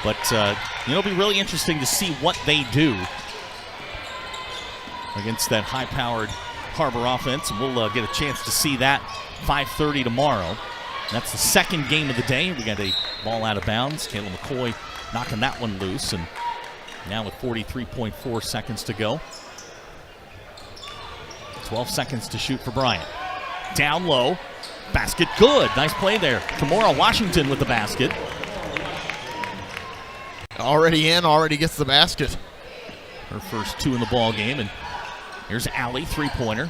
but you know, it'll be really interesting to see what they do against that high-powered Harbor offense, and we'll get a chance to see that 5:30 tomorrow. That's the second game of the day. We got a ball out of bounds. Kayla McCoy knocking that one loose, and now with 43.4 seconds to go. 12 seconds to shoot for Bryant. Down low. Basket good. Nice play there. Kimora Washington with the basket. Already in, already gets the basket. Her first 2 in the ball game. And here's Allie, 3-pointer.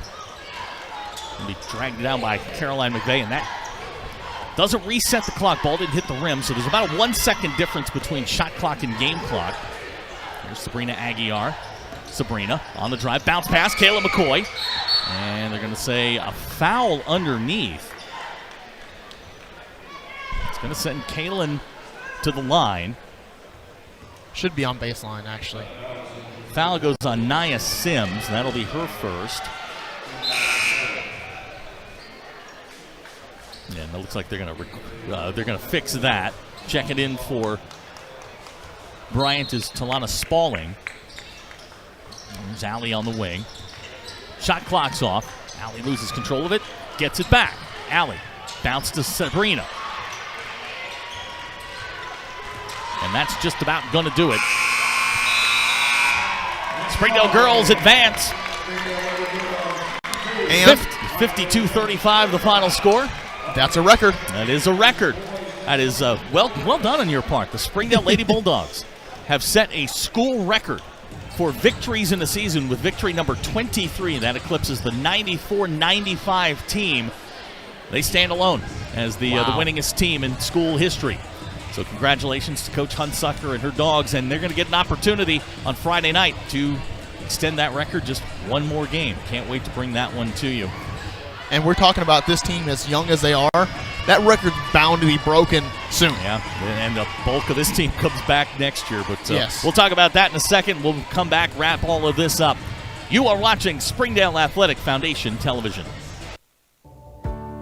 Be dragged down by Caroline McVeigh, and that doesn't reset the clock. Ball didn't hit the rim, so there's about a 1 second difference between shot clock and game clock. Here's Sabrina Aguiar. Sabrina on the drive, bounce pass, Kayla McCoy. And they're going to say a foul underneath. It's going to send Kaylin to the line. Should be on baseline, actually. Foul goes on Nia Sims. That'll be her first. Yeah, and it looks like they're gonna fix that. Check it in for Bryant is Talana Spaulding. There's Allie on the wing. Shot clock's off. Allie loses control of it. Gets it back. Allie bounce to Sabrina. And that's just about going to do it. Springdale girls advance. And 52-35 the final score. That's a record. That is a record. That is well done on your part. The Springdale Lady Bulldogs have set a school record for victories in the season with victory number 23. That eclipses the 94-95 team. They stand alone as the winningest team in school history. So congratulations to Coach Hunsucker and her dogs, and they're going to get an opportunity on Friday night to extend that record just one more game. Can't wait to bring that one to you. And we're talking about this team as young as they are. That record's bound to be broken soon. Yeah, and the bulk of this team comes back next year. But yes. We'll talk about that in a second. We'll come back, wrap all of this up. You are watching Springdale Athletic Foundation Television.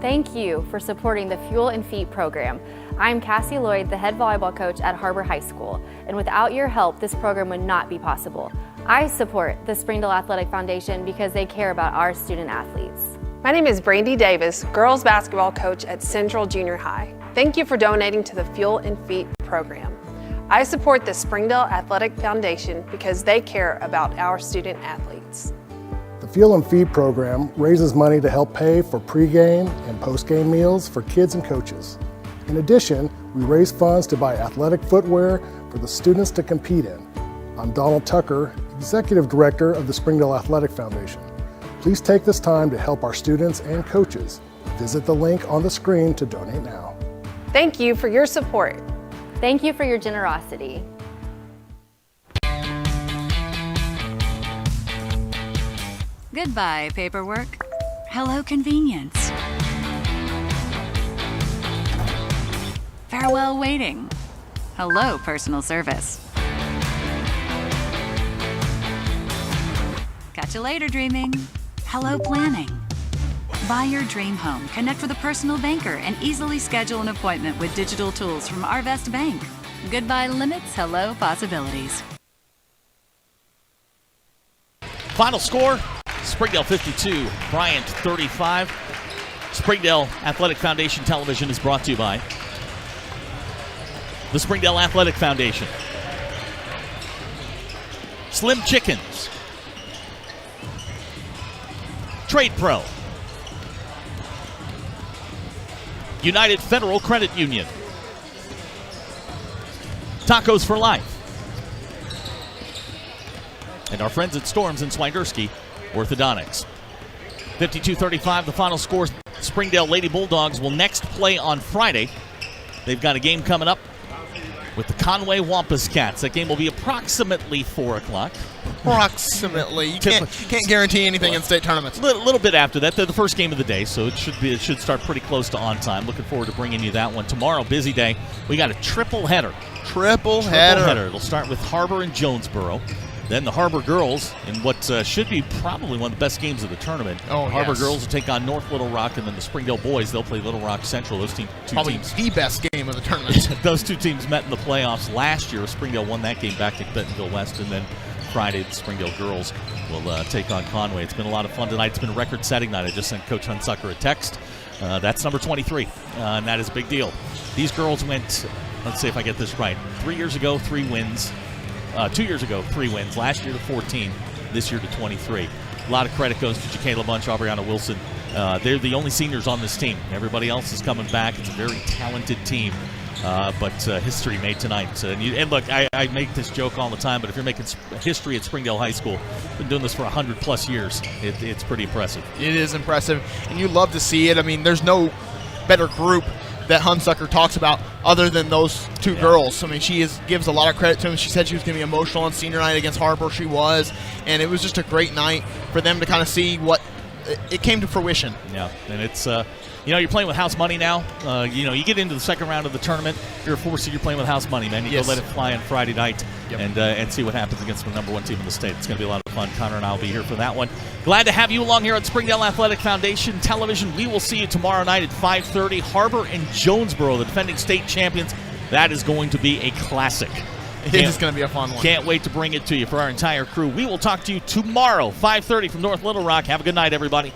Thank you for supporting the Fuel and Feet program. I'm Cassie Lloyd, the head volleyball coach at Harbor High School, and without your help, this program would not be possible. I support the Springdale Athletic Foundation because they care about our student athletes. My name is Brandy Davis, girls basketball coach at Central Junior High. Thank you for donating to the Fuel and Feet program. I support the Springdale Athletic Foundation because they care about our student athletes. The Fuel and Feed program raises money to help pay for pregame and postgame meals for kids and coaches. In addition, we raise funds to buy athletic footwear for the students to compete in. I'm Donald Tucker, Executive Director of the Springdale Athletic Foundation. Please take this time to help our students and coaches. Visit the link on the screen to donate now. Thank you for your support. Thank you for your generosity. Goodbye, paperwork. Hello, convenience. Farewell, waiting. Hello, personal service. Catch you later, dreaming. Hello, planning. Buy your dream home, connect with a personal banker, and easily schedule an appointment with digital tools from Arvest Bank. Goodbye limits, hello possibilities. Final score, Springdale 52, Bryant 35. Springdale Athletic Foundation Television is brought to you by the Springdale Athletic Foundation, Slim Chickens, Trade Pro, United Federal Credit Union, Tacos for Life, and our friends at Storms and Swiderski Orthodontics. 52-35, the final score. Springdale Lady Bulldogs will next play on Friday. They've got a game coming up with the Conway Wampus Cats. That game will be approximately 4 o'clock. Approximately. You can't guarantee anything in state tournaments. A little bit after that. They're the first game of the day, so it should start pretty close to on time. Looking forward to bringing you that one. Tomorrow, busy day. We got a triple header. Triple header. It'll start with Harbor and Jonesboro. Then the Harbor girls in what should be probably one of the best games of the tournament. Harbor girls will take on North Little Rock, and then the Springdale boys, they'll play Little Rock Central. Those two teams. The best game of the tournament. Those two teams met in the playoffs last year. Springdale won that game back at Bentonville West, and then Friday, the Springdale girls will take on Conway. It's been a lot of fun tonight. It's been a record-setting night. I just sent Coach Hunsucker a text. That's number 23, and that is a big deal. These girls went, let's see if I get this right, 3 years ago, 3 wins. 2 years ago, 3 wins. Last year to 14, this year to 23. A lot of credit goes to Jacayla Bunch, Aubriana Wilson. They're the only seniors on this team. Everybody else is coming back. It's a very talented team. But history made tonight. And look, I make this joke all the time, but if you're making history at Springdale High School, been doing this for 100-plus years, it's pretty impressive. It is impressive, and you love to see it. I mean, there's no better group that Hunsucker talks about other than those two girls. I mean, she gives a lot of credit to them. She said she was going to be emotional on senior night against Harbor. She was, and it was just a great night for them to kind of see what it came to fruition. Yeah, and it's you're playing with house money now. You get into the second round of the tournament. You're a 4 seed. You're playing with house money, man. You go let it fly on Friday night and see what happens against the number 1 team in the state. It's going to be a lot of fun. Connor and I will be here for that one. Glad to have you along here on Springdale Athletic Foundation Television. We will see you tomorrow night at 5:30. Harbor and Jonesboro, the defending state champions. That is going to be a classic. It is going to be a fun one. Can't wait to bring it to you for our entire crew. We will talk to you tomorrow, 5:30 from North Little Rock. Have a good night, everybody.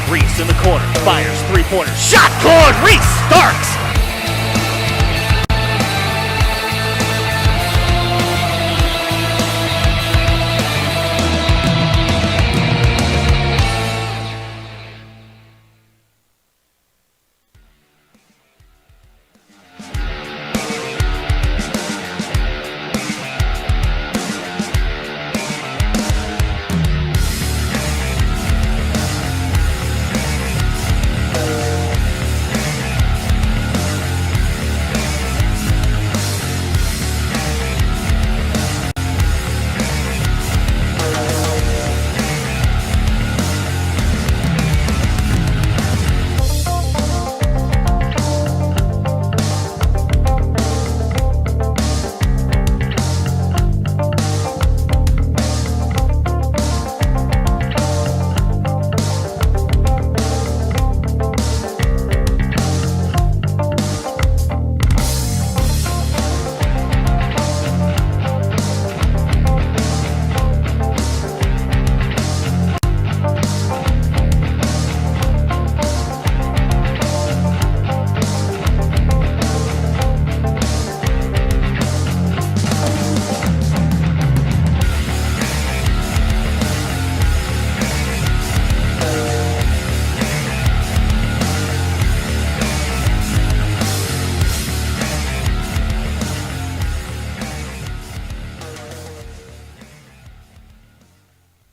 Reese in the corner, fires, three-pointer, shot good, Reese Starks